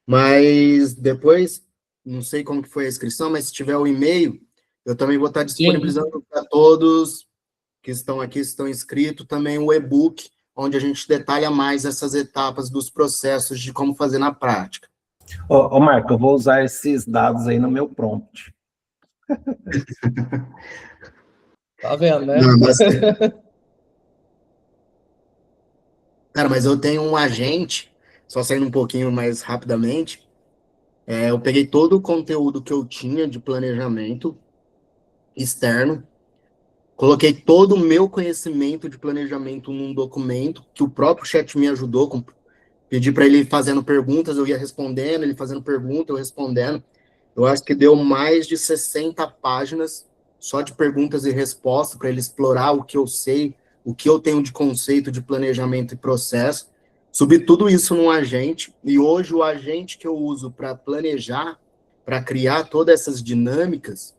mas depois, não sei como que foi a inscrição, mas se tiver o e-mail, eu também vou estar disponibilizando para todos que estão aqui, estão inscritos, também o e-book, onde a gente detalha mais essas etapas dos processos de como fazer na prática. Ô, Marco, eu vou usar esses dados aí no meu prompt. Tá vendo, né? Não, mas... Cara, mas eu tenho um agente, só saindo um pouquinho mais rapidamente, eu peguei todo o conteúdo que eu tinha de planejamento externo, coloquei todo o meu conhecimento de planejamento num documento, que o próprio chat me ajudou, pedi para ele fazendo perguntas, eu ia respondendo, ele fazendo pergunta, eu respondendo. Eu acho que deu mais de 60 páginas só de perguntas e respostas para ele explorar o que eu sei, o que eu tenho de conceito de planejamento e processo. Subi tudo isso num agente, e hoje o agente que eu uso para planejar, para criar todas essas dinâmicas,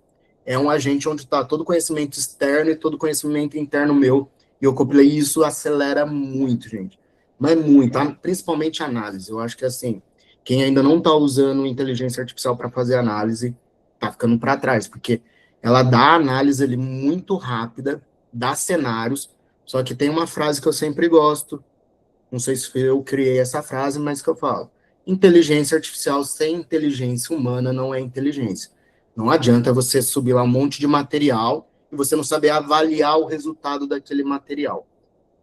é um agente onde está todo o conhecimento externo e todo o conhecimento interno meu, e eu compilei isso, acelera muito, gente. Mas muito, tá? Principalmente análise. Eu acho que, assim, quem ainda não está usando inteligência artificial para fazer análise, está ficando para trás, porque ela dá análise ali muito rápida, dá cenários, só que tem uma frase que eu sempre gosto, não sei se eu criei essa frase, mas que eu falo: inteligência artificial sem inteligência humana não é inteligência. Não adianta você subir lá um monte de material e você não saber avaliar o resultado daquele material.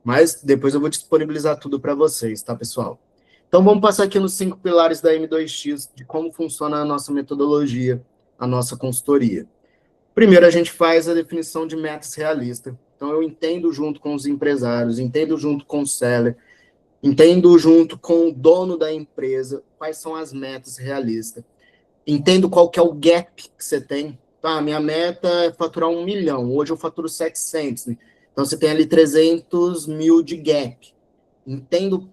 Mas depois eu vou disponibilizar tudo para vocês, tá, pessoal? Então vamos passar aqui nos 5 pilares da M2X, de como funciona a nossa metodologia, a nossa consultoria. Primeiro, a gente faz a definição de metas realistas. Então, eu entendo junto com os empresários, entendo junto com o seller, entendo junto com o dono da empresa quais são as metas realistas. Entendo qual que é o gap que você tem. Tá, minha meta é faturar 1 milhão. Hoje eu faturo 700. Né? Então, você tem ali 300 mil de gap. Entendo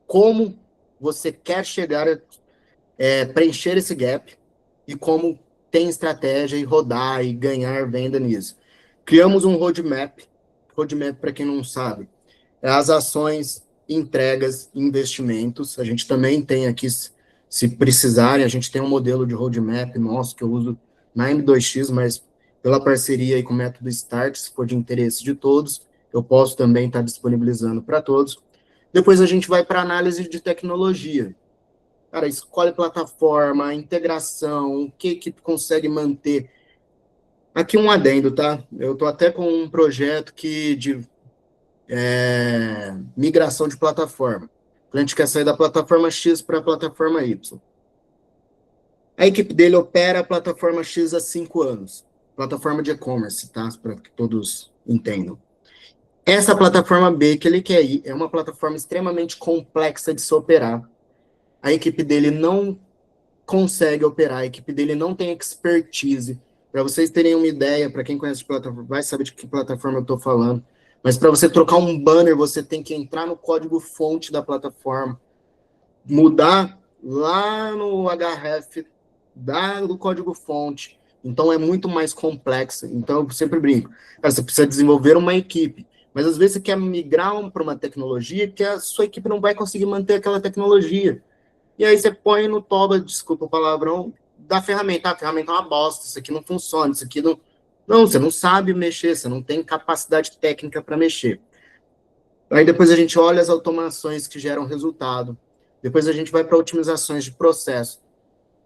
como você quer chegar a preencher esse gap e como tem estratégia e rodar e ganhar venda nisso. Criamos um roadmap. Roadmap, para quem não sabe, é as ações, entregas, investimentos. A gente também tem aqui, se precisarem, a gente tem um modelo de roadmap nosso que eu uso na M2X, mas pela parceria aí com o método Start, se for de interesse de todos, eu posso também estar disponibilizando para todos. Depois a gente vai para análise de tecnologia. Cara, escolhe plataforma, integração, o que tu consegue manter. Aqui um adendo, tá? Eu estou até com um projeto de migração de plataforma. O cliente quer sair da plataforma X para a plataforma Y. A equipe dele opera a plataforma X há 5 anos. Plataforma de e-commerce, tá? Para que todos entendam. Essa plataforma B que ele quer ir é uma plataforma extremamente complexa de se operar. A equipe dele não consegue operar, a equipe dele não tem expertise. Para vocês terem uma ideia, para quem conhece a plataforma, vai saber de que plataforma eu estou falando. Mas para você trocar um banner, você tem que entrar no código-fonte da plataforma, mudar lá no href do código-fonte. Então, é muito mais complexo. Então, eu sempre brinco. Cara, você precisa desenvolver uma equipe. Mas, às vezes, você quer migrar para uma tecnologia que a sua equipe não vai conseguir manter aquela tecnologia. E aí, você põe no toba, desculpa o palavrão, da ferramenta. A ferramenta é uma bosta, isso aqui não funciona, isso aqui não... Não, você não sabe mexer, você não tem capacidade técnica para mexer. Aí, depois, a gente olha as automações que geram resultado. Depois, a gente vai para otimizações de processo.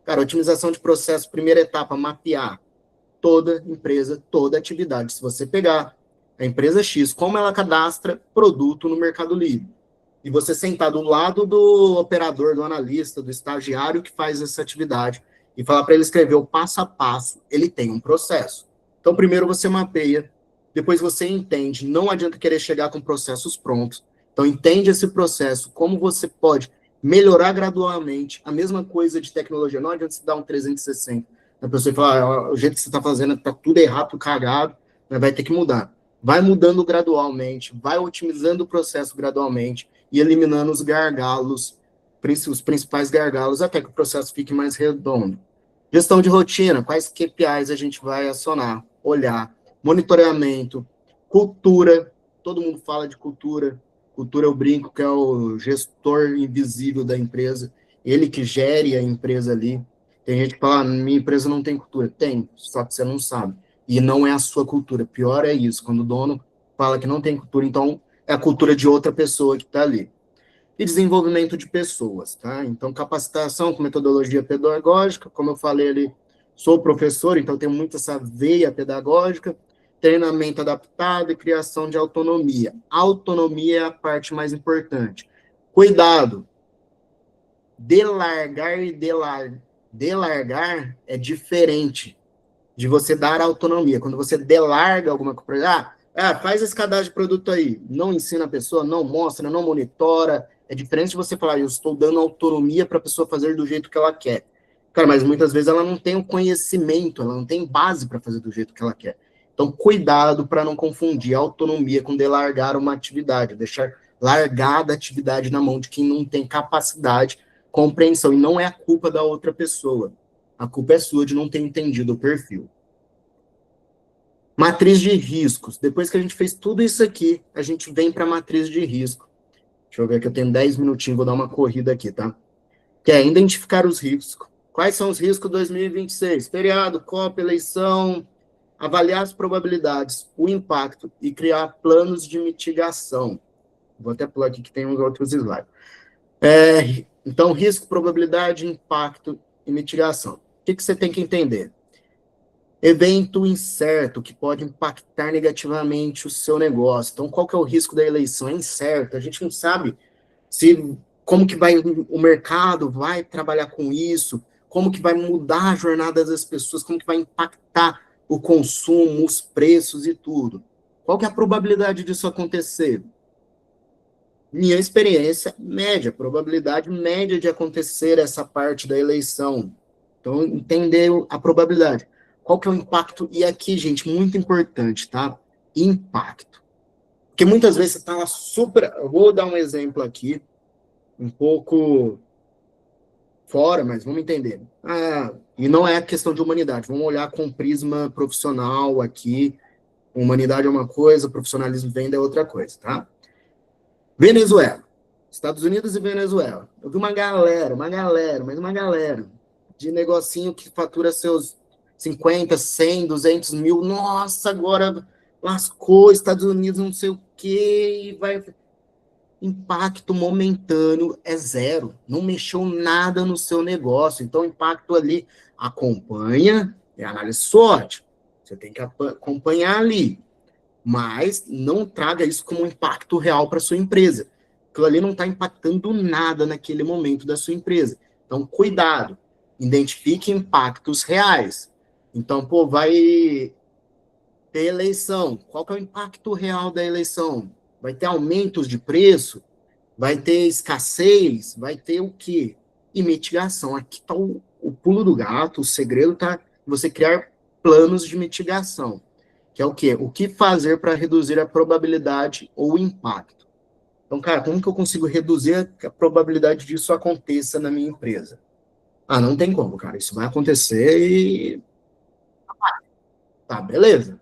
Cara, otimização de processo, primeira etapa, mapear toda empresa, toda atividade. Se você pegar a empresa X, como ela cadastra produto no Mercado Livre, e você sentar do lado do operador, do analista, do estagiário que faz essa atividade, e falar para ele escrever o passo a passo, ele tem um processo. Então, primeiro você mapeia, depois você entende, não adianta querer chegar com processos prontos. Então, entende esse processo, como você pode melhorar gradualmente, a mesma coisa de tecnologia, não adianta você dar um 360, a pessoa fala, o jeito que você está fazendo está tudo errado, tudo cagado, mas vai ter que mudar. Vai mudando gradualmente, vai otimizando o processo gradualmente e eliminando os gargalos, os principais gargalos, até que o processo fique mais redondo. Gestão de rotina, quais KPIs a gente vai acionar, olhar, monitoramento, cultura, todo mundo fala de cultura, cultura eu brinco que é o gestor invisível da empresa, ele que gere a empresa ali. Tem gente que fala, minha empresa não tem cultura. Tem, só que você não sabe. E não é a sua cultura. Pior é isso, quando o dono fala que não tem cultura, então é a cultura de outra pessoa que está ali. E desenvolvimento de pessoas, tá? Então, capacitação com metodologia pedagógica, como eu falei ali, sou professor, então tenho muito essa veia pedagógica, treinamento adaptado e criação de autonomia. Autonomia é a parte mais importante. Cuidado, delargar e delargar é diferente de você dar autonomia. Quando você delarga alguma coisa, faz esse cadastro de produto aí, não ensina a pessoa, não mostra, não monitora, é diferente de você falar, eu estou dando autonomia para a pessoa fazer do jeito que ela quer. Cara, mas muitas vezes ela não tem o conhecimento, ela não tem base para fazer do jeito que ela quer. Então, cuidado para não confundir autonomia com delargar uma atividade, deixar largada a atividade na mão de quem não tem capacidade, compreensão, e não é a culpa da outra pessoa. A culpa é sua de não ter entendido o perfil. Matriz de riscos. Depois que a gente fez tudo isso aqui, a gente vem para a matriz de risco. Deixa eu ver que eu tenho 10 minutinhos, vou dar uma corrida aqui, tá? Que é identificar os riscos. Quais são os riscos 2026? Feriado, Copa, eleição, avaliar as probabilidades, o impacto e criar planos de mitigação. Vou até pular aqui que tem uns outros slides. Então, risco, probabilidade, impacto e mitigação. O que você tem que entender? Evento incerto, que pode impactar negativamente o seu negócio. Então, qual que é o risco da eleição? É incerto, a gente não sabe como que o mercado vai trabalhar com isso, como que vai mudar a jornada das pessoas, como que vai impactar o consumo, os preços e tudo. Qual que é a probabilidade disso acontecer? Minha experiência média, probabilidade média de acontecer essa parte da eleição. Então, entender a probabilidade. Qual que é o impacto? E aqui, gente, muito importante, tá? Impacto. Porque muitas vezes você está lá super... Eu vou dar um exemplo aqui, um pouco fora, mas vamos entender. E não é questão de humanidade. Vamos olhar com prisma profissional aqui. Humanidade é uma coisa, profissionalismo venda é outra coisa, tá? Venezuela. Estados Unidos e Venezuela. Eu vi uma galera de negocinho que fatura seus 50, 100, 200 mil. Nossa, agora lascou, Estados Unidos não sei o quê, e vai... Impacto momentâneo é zero, não mexeu nada no seu negócio, então o impacto ali acompanha, é análise SWOT, você tem que acompanhar ali, mas não traga isso como um impacto real para sua empresa, aquilo ali não está impactando nada naquele momento da sua empresa, então cuidado, identifique impactos reais, então, pô, vai ter eleição, qual que é o impacto real da eleição? Vai ter aumentos de preço? Vai ter escassez? Vai ter o quê? E mitigação. Aqui está o pulo do gato, o segredo está em você criar planos de mitigação, que é o quê? O que fazer para reduzir a probabilidade ou o impacto. Então, cara, como que eu consigo reduzir a probabilidade disso aconteça na minha empresa? Ah, não tem como, cara. Isso vai acontecer e... Tá, beleza.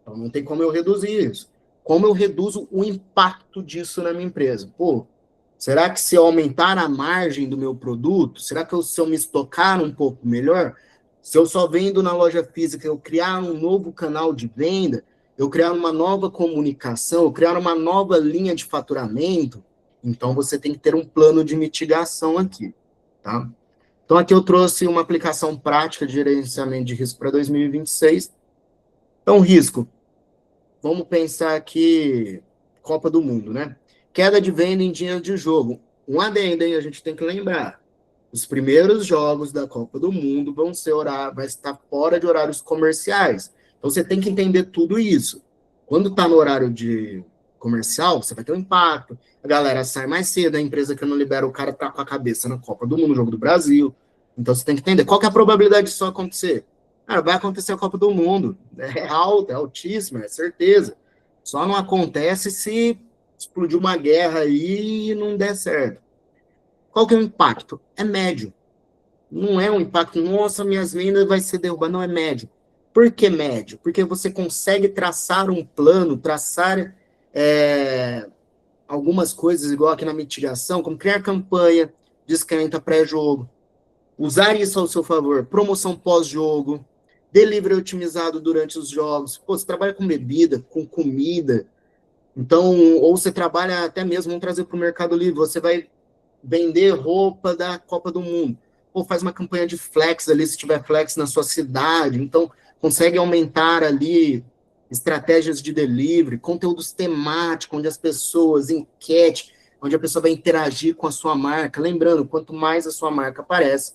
Então, não tem como eu reduzir isso. Como eu reduzo o impacto disso na minha empresa? Pô, será que se eu aumentar a margem do meu produto, será que se eu me estocar um pouco melhor, se eu só vendo na loja física, eu criar um novo canal de venda, eu criar uma nova comunicação, eu criar uma nova linha de faturamento, então você tem que ter um plano de mitigação aqui, tá? Então aqui eu trouxe uma aplicação prática de gerenciamento de risco para 2026. Então, risco. Vamos pensar aqui, Copa do Mundo, né? Queda de venda em dias de jogo. Um adendo, hein? A gente tem que lembrar. Os primeiros jogos da Copa do Mundo vai estar fora de horários comerciais. Então, você tem que entender tudo isso. Quando está no horário de comercial, você vai ter um impacto. A galera sai mais cedo, a empresa que não libera, o cara tá com a cabeça na Copa do Mundo, no jogo do Brasil. Então, você tem que entender. Qual que é a probabilidade disso acontecer? Cara, vai acontecer a Copa do Mundo. É alta, é altíssima, é certeza. Só não acontece se explodir uma guerra aí e não der certo. Qual que é o impacto? É médio. Não é um impacto, nossa, minhas vendas vai ser derrubadas. Não, é médio. Por que médio? Porque você consegue traçar um plano, traçar algumas coisas, igual aqui na mitigação, como criar campanha de esquenta pré-jogo, usar isso ao seu favor, promoção pós-jogo, delivery otimizado durante os jogos. Pô, você trabalha com bebida, com comida, então, ou você trabalha até mesmo, vamos trazer para o Mercado Livre, você vai vender roupa da Copa do Mundo. Ou faz uma campanha de flex ali, se tiver flex na sua cidade, então consegue aumentar ali estratégias de delivery, conteúdos temáticos, onde as pessoas, enquete, onde a pessoa vai interagir com a sua marca. Lembrando, quanto mais a sua marca aparece,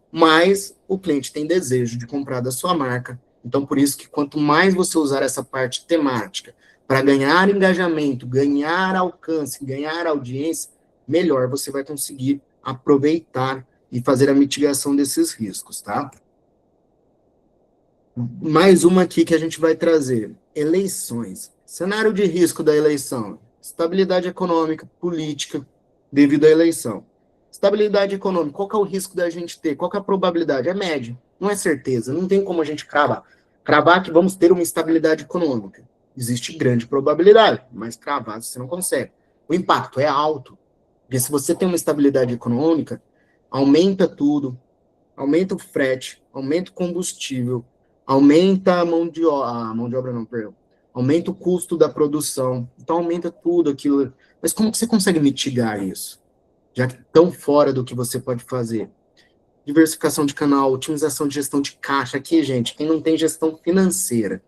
mais o cliente tem desejo de comprar da sua marca. Então, por isso que quanto mais você usar essa parte temática para ganhar engajamento, ganhar alcance, ganhar audiência, melhor você vai conseguir aproveitar e fazer a mitigação desses riscos, tá? Mais uma aqui que a gente vai trazer. Eleições. Cenário de risco da eleição. Estabilidade econômica, política, devido à eleição. Estabilidade econômica, qual que é o risco da gente ter? Qual que é a probabilidade? É médio, não é certeza. Não tem como a gente cravar que vamos ter uma estabilidade econômica. Existe grande probabilidade, mas cravar você não consegue. O impacto é alto, porque se você tem uma estabilidade econômica, aumenta tudo, aumenta o frete, aumenta o combustível, aumenta a mão de obra, não, perdão. Aumenta o custo da produção, então aumenta tudo aquilo. Mas como que você consegue mitigar isso? Já que tão fora do que você pode fazer. Diversificação de canal, otimização de gestão de caixa. Aqui, gente, quem não tem gestão financeira.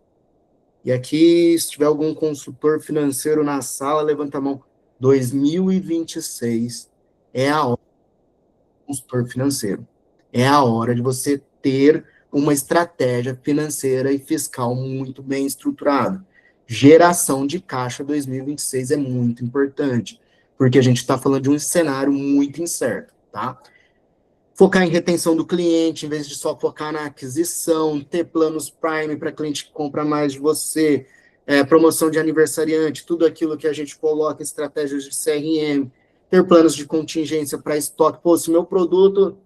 E aqui, se tiver algum consultor financeiro na sala, levanta a mão. 2026 é a hora do consultor financeiro. É a hora de você ter uma estratégia financeira e fiscal muito bem estruturada. Geração de caixa 2026 é muito importante, porque a gente está falando de um cenário muito incerto, tá? Focar em retenção do cliente, em vez de só focar na aquisição, ter planos Prime para cliente que compra mais de você, promoção de aniversariante, tudo aquilo que a gente coloca, estratégias de CRM, ter planos de contingência para estoque. Pô, se meu produto,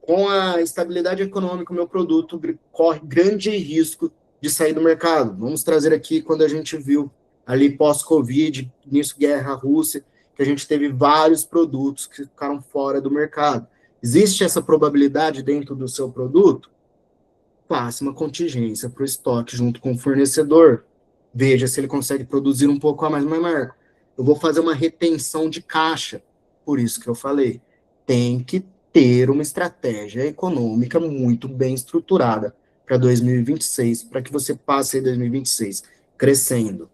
com a estabilidade econômica, o meu produto corre grande risco de sair do mercado. Vamos trazer aqui quando a gente viu ali pós-Covid, início guerra Rússia, que a gente teve vários produtos que ficaram fora do mercado. Existe essa probabilidade dentro do seu produto? Faça uma contingência para o estoque junto com o fornecedor. veja se ele consegue produzir um pouco a mais. Mas, Marco, eu vou fazer uma retenção de caixa. Por isso que eu falei, tem que ter uma estratégia econômica muito bem estruturada para 2026, para que você passe em 2026 crescendo.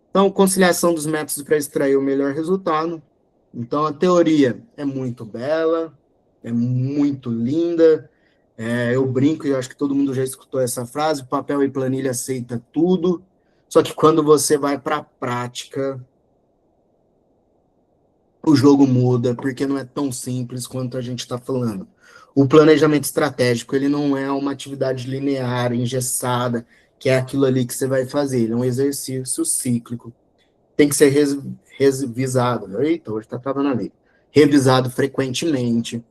Então, conciliação dos métodos para extrair o melhor resultado. Então, a teoria é muito bela, é muito linda. Eu brinco, e eu acho que todo mundo já escutou essa frase: papel e planilha aceita tudo. Só que quando você vai para a prática, o jogo muda, porque não é tão simples quanto a gente está falando. O planejamento estratégico, ele não é uma atividade linear, engessada, que é aquilo ali que você vai fazer. Ele é um exercício cíclico. Tem que ser revisado. Eita, hoje está travando ali. Revisado frequentemente.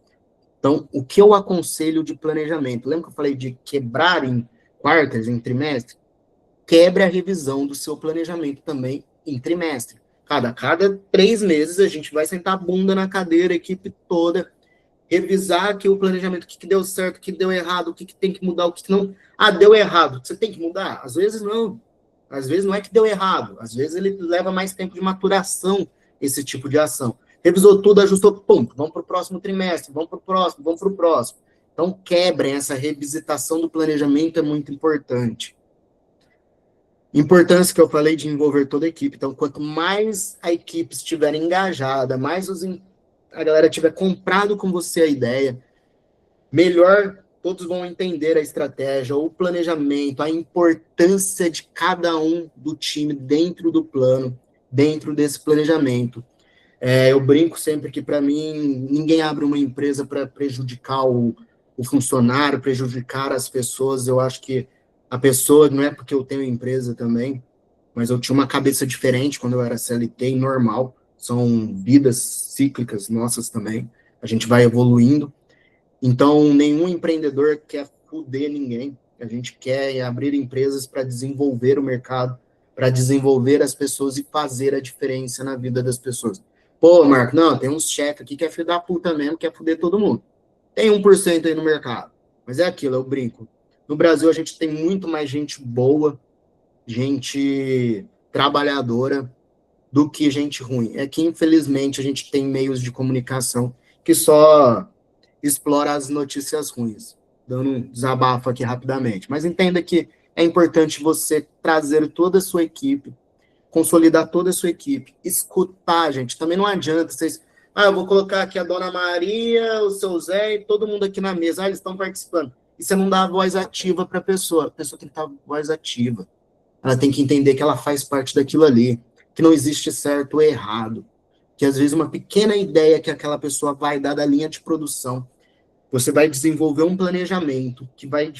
Então, o que eu aconselho de planejamento? Lembra que eu falei de quebrar em quartas, em trimestre? Quebre a revisão do seu planejamento também em trimestre. Cada 3 meses a gente vai sentar a bunda na cadeira, a equipe toda, revisar aqui o planejamento, o que deu certo, o que deu errado, o que tem que mudar, o que não. Ah, deu errado, você tem que mudar? Às vezes não. Às vezes não é que deu errado, às vezes ele leva mais tempo de maturação, esse tipo de ação. Revisou tudo, ajustou, pum, vamos para o próximo trimestre, vamos para o próximo, vamos para o próximo. Então, quebrem essa revisitação do planejamento, é muito importante. Importância que eu falei de envolver toda a equipe. Então, quanto mais a equipe estiver engajada, mais a galera tiver comprado com você a ideia, melhor todos vão entender a estratégia, o planejamento, a importância de cada um do time dentro do plano, dentro desse planejamento. Eu brinco sempre que, para mim, ninguém abre uma empresa para prejudicar o funcionário, prejudicar as pessoas. Eu acho que a pessoa, não é porque eu tenho empresa também, mas eu tinha uma cabeça diferente quando eu era CLT, normal, são vidas cíclicas nossas também, a gente vai evoluindo. Então, nenhum empreendedor quer foder ninguém, a gente quer abrir empresas para desenvolver o mercado, para desenvolver as pessoas e fazer a diferença na vida das pessoas. Pô, Marco, não, tem uns chefes aqui que é filho da puta mesmo, quer foder todo mundo. Tem 1% aí no mercado, mas é aquilo, eu brinco. No Brasil, a gente tem muito mais gente boa, gente trabalhadora, do que gente ruim. É que, infelizmente, a gente tem meios de comunicação que só explora as notícias ruins. Dando um desabafo aqui rapidamente. Mas entenda que é importante você trazer toda a sua equipe, consolidar toda a sua equipe, escutar, gente. Também não adianta vocês... eu vou colocar aqui a Dona Maria, o seu Zé e todo mundo aqui na mesa. Eles estão participando. E você não dá a voz ativa para a pessoa tem que dar a voz ativa. Ela tem que entender que ela faz parte daquilo ali, que não existe certo ou errado, que às vezes uma pequena ideia que aquela pessoa vai dar da linha de produção, você vai desenvolver um planejamento que vai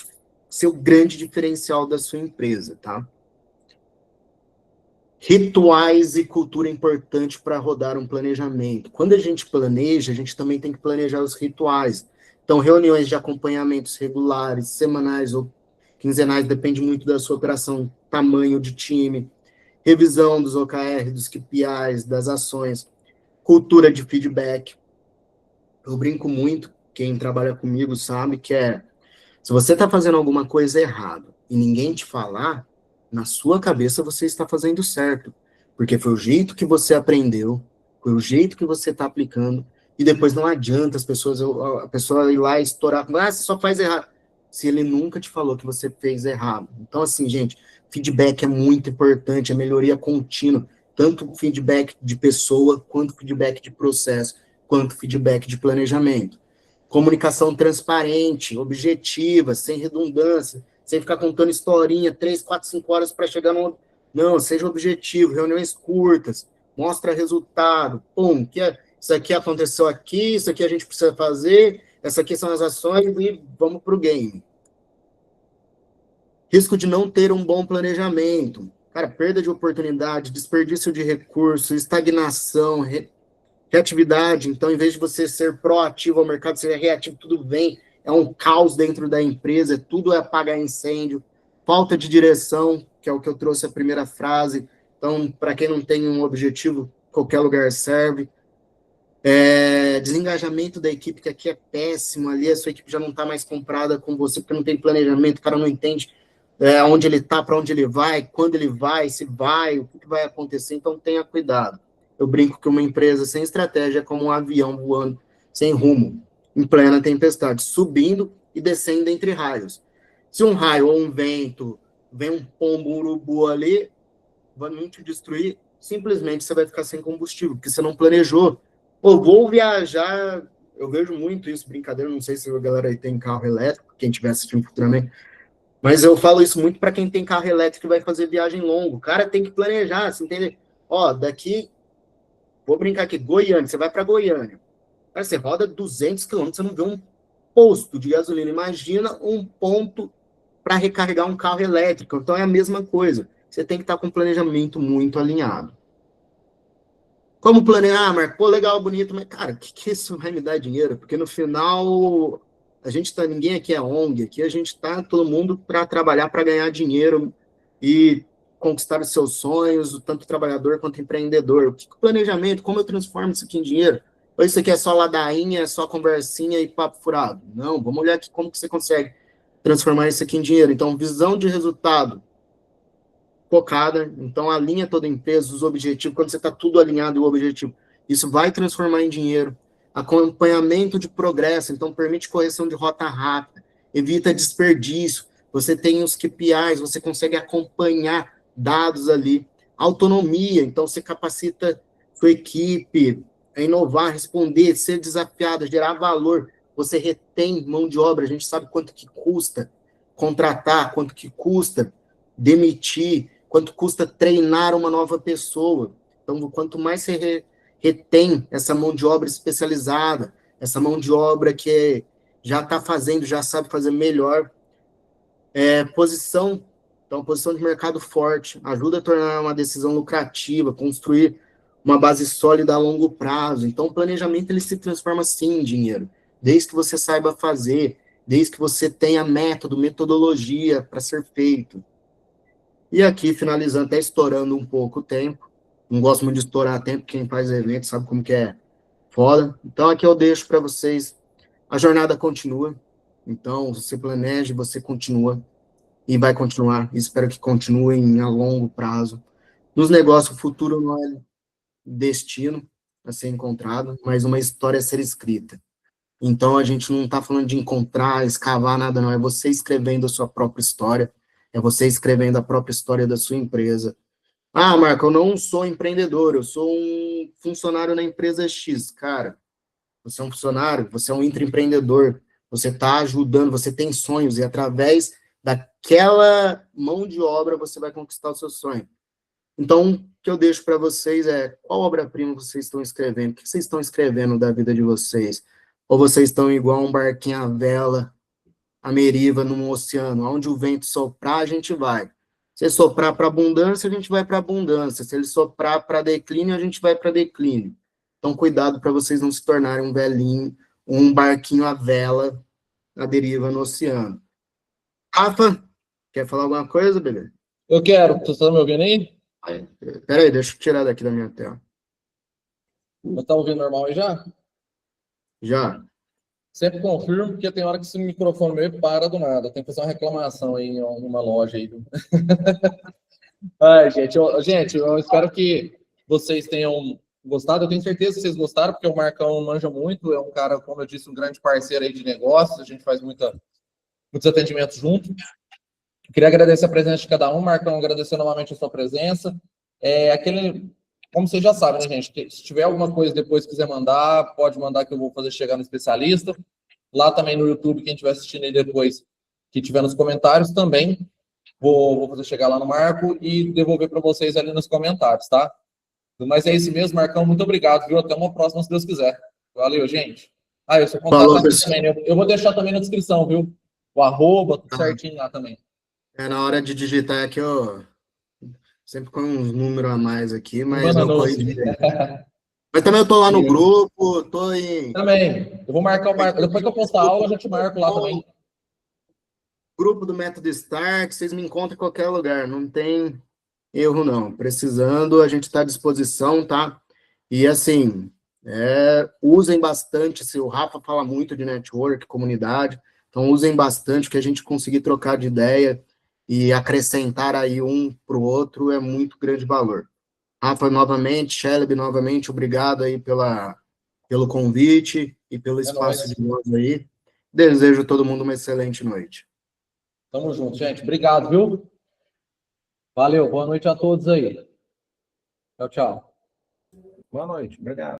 ser o grande diferencial da sua empresa, tá? Rituais e cultura importante para rodar um planejamento. Quando a gente planeja, a gente também tem que planejar os rituais. Então, reuniões de acompanhamentos regulares, semanais ou quinzenais, depende muito da sua operação, tamanho de time, revisão dos OKR, dos KPIs, das ações, cultura de feedback. Eu brinco muito, quem trabalha comigo sabe que se você está fazendo alguma coisa errada e ninguém te falar, na sua cabeça você está fazendo certo, porque foi o jeito que você aprendeu, foi o jeito que você está aplicando, e depois não adianta a pessoa ir lá e estourar, você só faz errado, se ele nunca te falou que você fez errado. Então, assim, gente, feedback é muito importante, a melhoria contínua, tanto feedback de pessoa, quanto feedback de processo, quanto feedback de planejamento. Comunicação transparente, objetiva, sem redundância, sem ficar contando historinha, 3, 4, 5 horas para chegar no... Não, seja objetivo, reuniões curtas, mostra resultado, pum, isso aqui aconteceu aqui, isso aqui a gente precisa fazer, essas aqui são as ações e vamos para o game. Risco de não ter um bom planejamento. Cara, perda de oportunidade, desperdício de recursos, estagnação, reatividade. Então, em vez de você ser proativo ao mercado, ser reativo, tudo vem. É um caos dentro da empresa, tudo é apagar incêndio. Falta de direção, que é o que eu trouxe a primeira frase. Então, para quem não tem um objetivo, qualquer lugar serve. Desengajamento da equipe, que aqui é péssimo. Ali a sua equipe já não está mais comprada com você, porque não tem planejamento, o cara não entende onde ele está, para onde ele vai, quando ele vai, se vai, o que vai acontecer, então tenha cuidado. Eu brinco que uma empresa sem estratégia é como um avião voando sem rumo, em plena tempestade, subindo e descendo entre raios. Se um raio ou um vento, vem um pombo, um urubu ali, vai muito te destruir, simplesmente você vai ficar sem combustível, porque você não planejou. Pô, vou viajar, eu vejo muito isso, brincadeira, não sei se a galera aí tem carro elétrico, quem estiver assistindo futuramente, mas eu falo isso muito para quem tem carro elétrico e vai fazer viagem longa. O cara tem que planejar, você entende? Ó, daqui, vou brincar aqui, Goiânia, você vai para Goiânia. Cara, você roda 200 quilômetros, você não vê um posto de gasolina. Imagina um ponto para recarregar um carro elétrico. Então é a mesma coisa. Você tem que estar com um planejamento muito alinhado. Como planejar, Marco? Pô, legal, bonito, mas, cara, o que isso vai me dar dinheiro? Porque no final, ninguém aqui é ONG, aqui a gente tá todo mundo para trabalhar, para ganhar dinheiro e conquistar os seus sonhos, tanto trabalhador quanto empreendedor. O que planejamento? Como eu transformo isso aqui em dinheiro? Ou isso aqui é só ladainha, é só conversinha e papo furado? Não, vamos olhar aqui como que você consegue transformar isso aqui em dinheiro. Então, visão de resultado focada, então alinha toda a empresa, os objetivos, quando você está tudo alinhado o objetivo, isso vai transformar em dinheiro. Acompanhamento de progresso, então permite correção de rota rápida, evita desperdício, você tem os KPIs, você consegue acompanhar dados ali. Autonomia, então você capacita sua equipe a inovar, responder, ser desafiado, gerar valor, você retém mão de obra, a gente sabe quanto que custa contratar, quanto que custa demitir, quanto custa treinar uma nova pessoa. Então, quanto mais você retém essa mão de obra especializada, essa mão de obra que já está fazendo, já sabe fazer melhor, posição, então, posição de mercado forte, ajuda a tornar uma decisão lucrativa, construir uma base sólida a longo prazo. Então, o planejamento ele se transforma, sim, em dinheiro, desde que você saiba fazer, desde que você tenha método, metodologia para ser feito. E aqui, finalizando, até estourando um pouco o tempo. Não gosto muito de estourar tempo, quem faz evento sabe como que é foda. Então, aqui eu deixo para vocês. A jornada continua. Então, você planeja, você continua. E vai continuar. Espero que continue a longo prazo. Nos negócios, o futuro não é destino a ser encontrado, mas uma história a ser escrita. Então, a gente não está falando de encontrar, escavar, nada, não. É você escrevendo a sua própria história. É você escrevendo a própria história da sua empresa. Ah, Marco, eu não sou empreendedor, eu sou um funcionário na empresa X. Cara, você é um funcionário, você é um intraempreendedor, você está ajudando, você tem sonhos, e através daquela mão de obra você vai conquistar o seu sonho. Então, o que eu deixo para vocês é, qual obra-prima vocês estão escrevendo? O que vocês estão escrevendo da vida de vocês? Ou vocês estão igual um barquinho à vela, a deriva no oceano, onde o vento soprar, a gente vai. Se soprar para abundância, a gente vai para abundância. Se ele soprar para declínio, a gente vai para declínio. Então, cuidado para vocês não se tornarem um velhinho, um barquinho à vela, à deriva no oceano. Rafa, quer falar alguma coisa, beleza? Eu quero. Você está me ouvindo aí? Peraí, deixa eu tirar daqui da minha tela. Você está ouvindo normal aí já? Já. Sempre confirmo, porque tem hora que esse microfone meu para do nada. Tem que fazer uma reclamação aí em uma loja aí. Ai, gente, eu espero que vocês tenham gostado. Eu tenho certeza que vocês gostaram, porque o Marcão manja muito. É um cara, como eu disse, um grande parceiro aí de negócios. A gente faz muitos atendimentos juntos. Queria agradecer a presença de cada um. Marcão, agradecer novamente a sua presença. Como vocês já sabem, né, gente? Se tiver alguma coisa depois que quiser mandar, pode mandar que eu vou fazer chegar no especialista. Lá também no YouTube, quem estiver assistindo aí depois, que tiver nos comentários, também vou fazer chegar lá no Marco e devolver para vocês ali nos comentários, tá? Mas é isso mesmo, Marcão. Muito obrigado, viu? Até uma próxima, se Deus quiser. Valeu, gente. Eu sou contato aqui também, né? Eu vou deixar também na descrição, viu? O @, tudo certinho lá também. Na hora de digitar aqui, eu sempre com uns números a mais aqui, mas eu corrigi. Mas também eu tô lá no grupo, tô em... Também. Eu vou marcar o Marco. Depois que eu postar a aula, eu já te marco lá também. Grupo do Método Start, vocês me encontram em qualquer lugar, não tem erro não. Precisando, a gente está à disposição, tá? E assim, usem bastante, o Rafa fala muito de network, comunidade, então usem bastante, que a gente conseguir trocar de ideia e acrescentar aí um para o outro é muito grande valor. Rafa, novamente, Cheleb, novamente, obrigado aí pelo convite e pelo espaço nóis. de voz aí. Desejo a todo mundo uma excelente noite. Tamo junto, gente. Obrigado, viu? Valeu, boa noite a todos aí. Tchau, tchau. Boa noite, obrigado.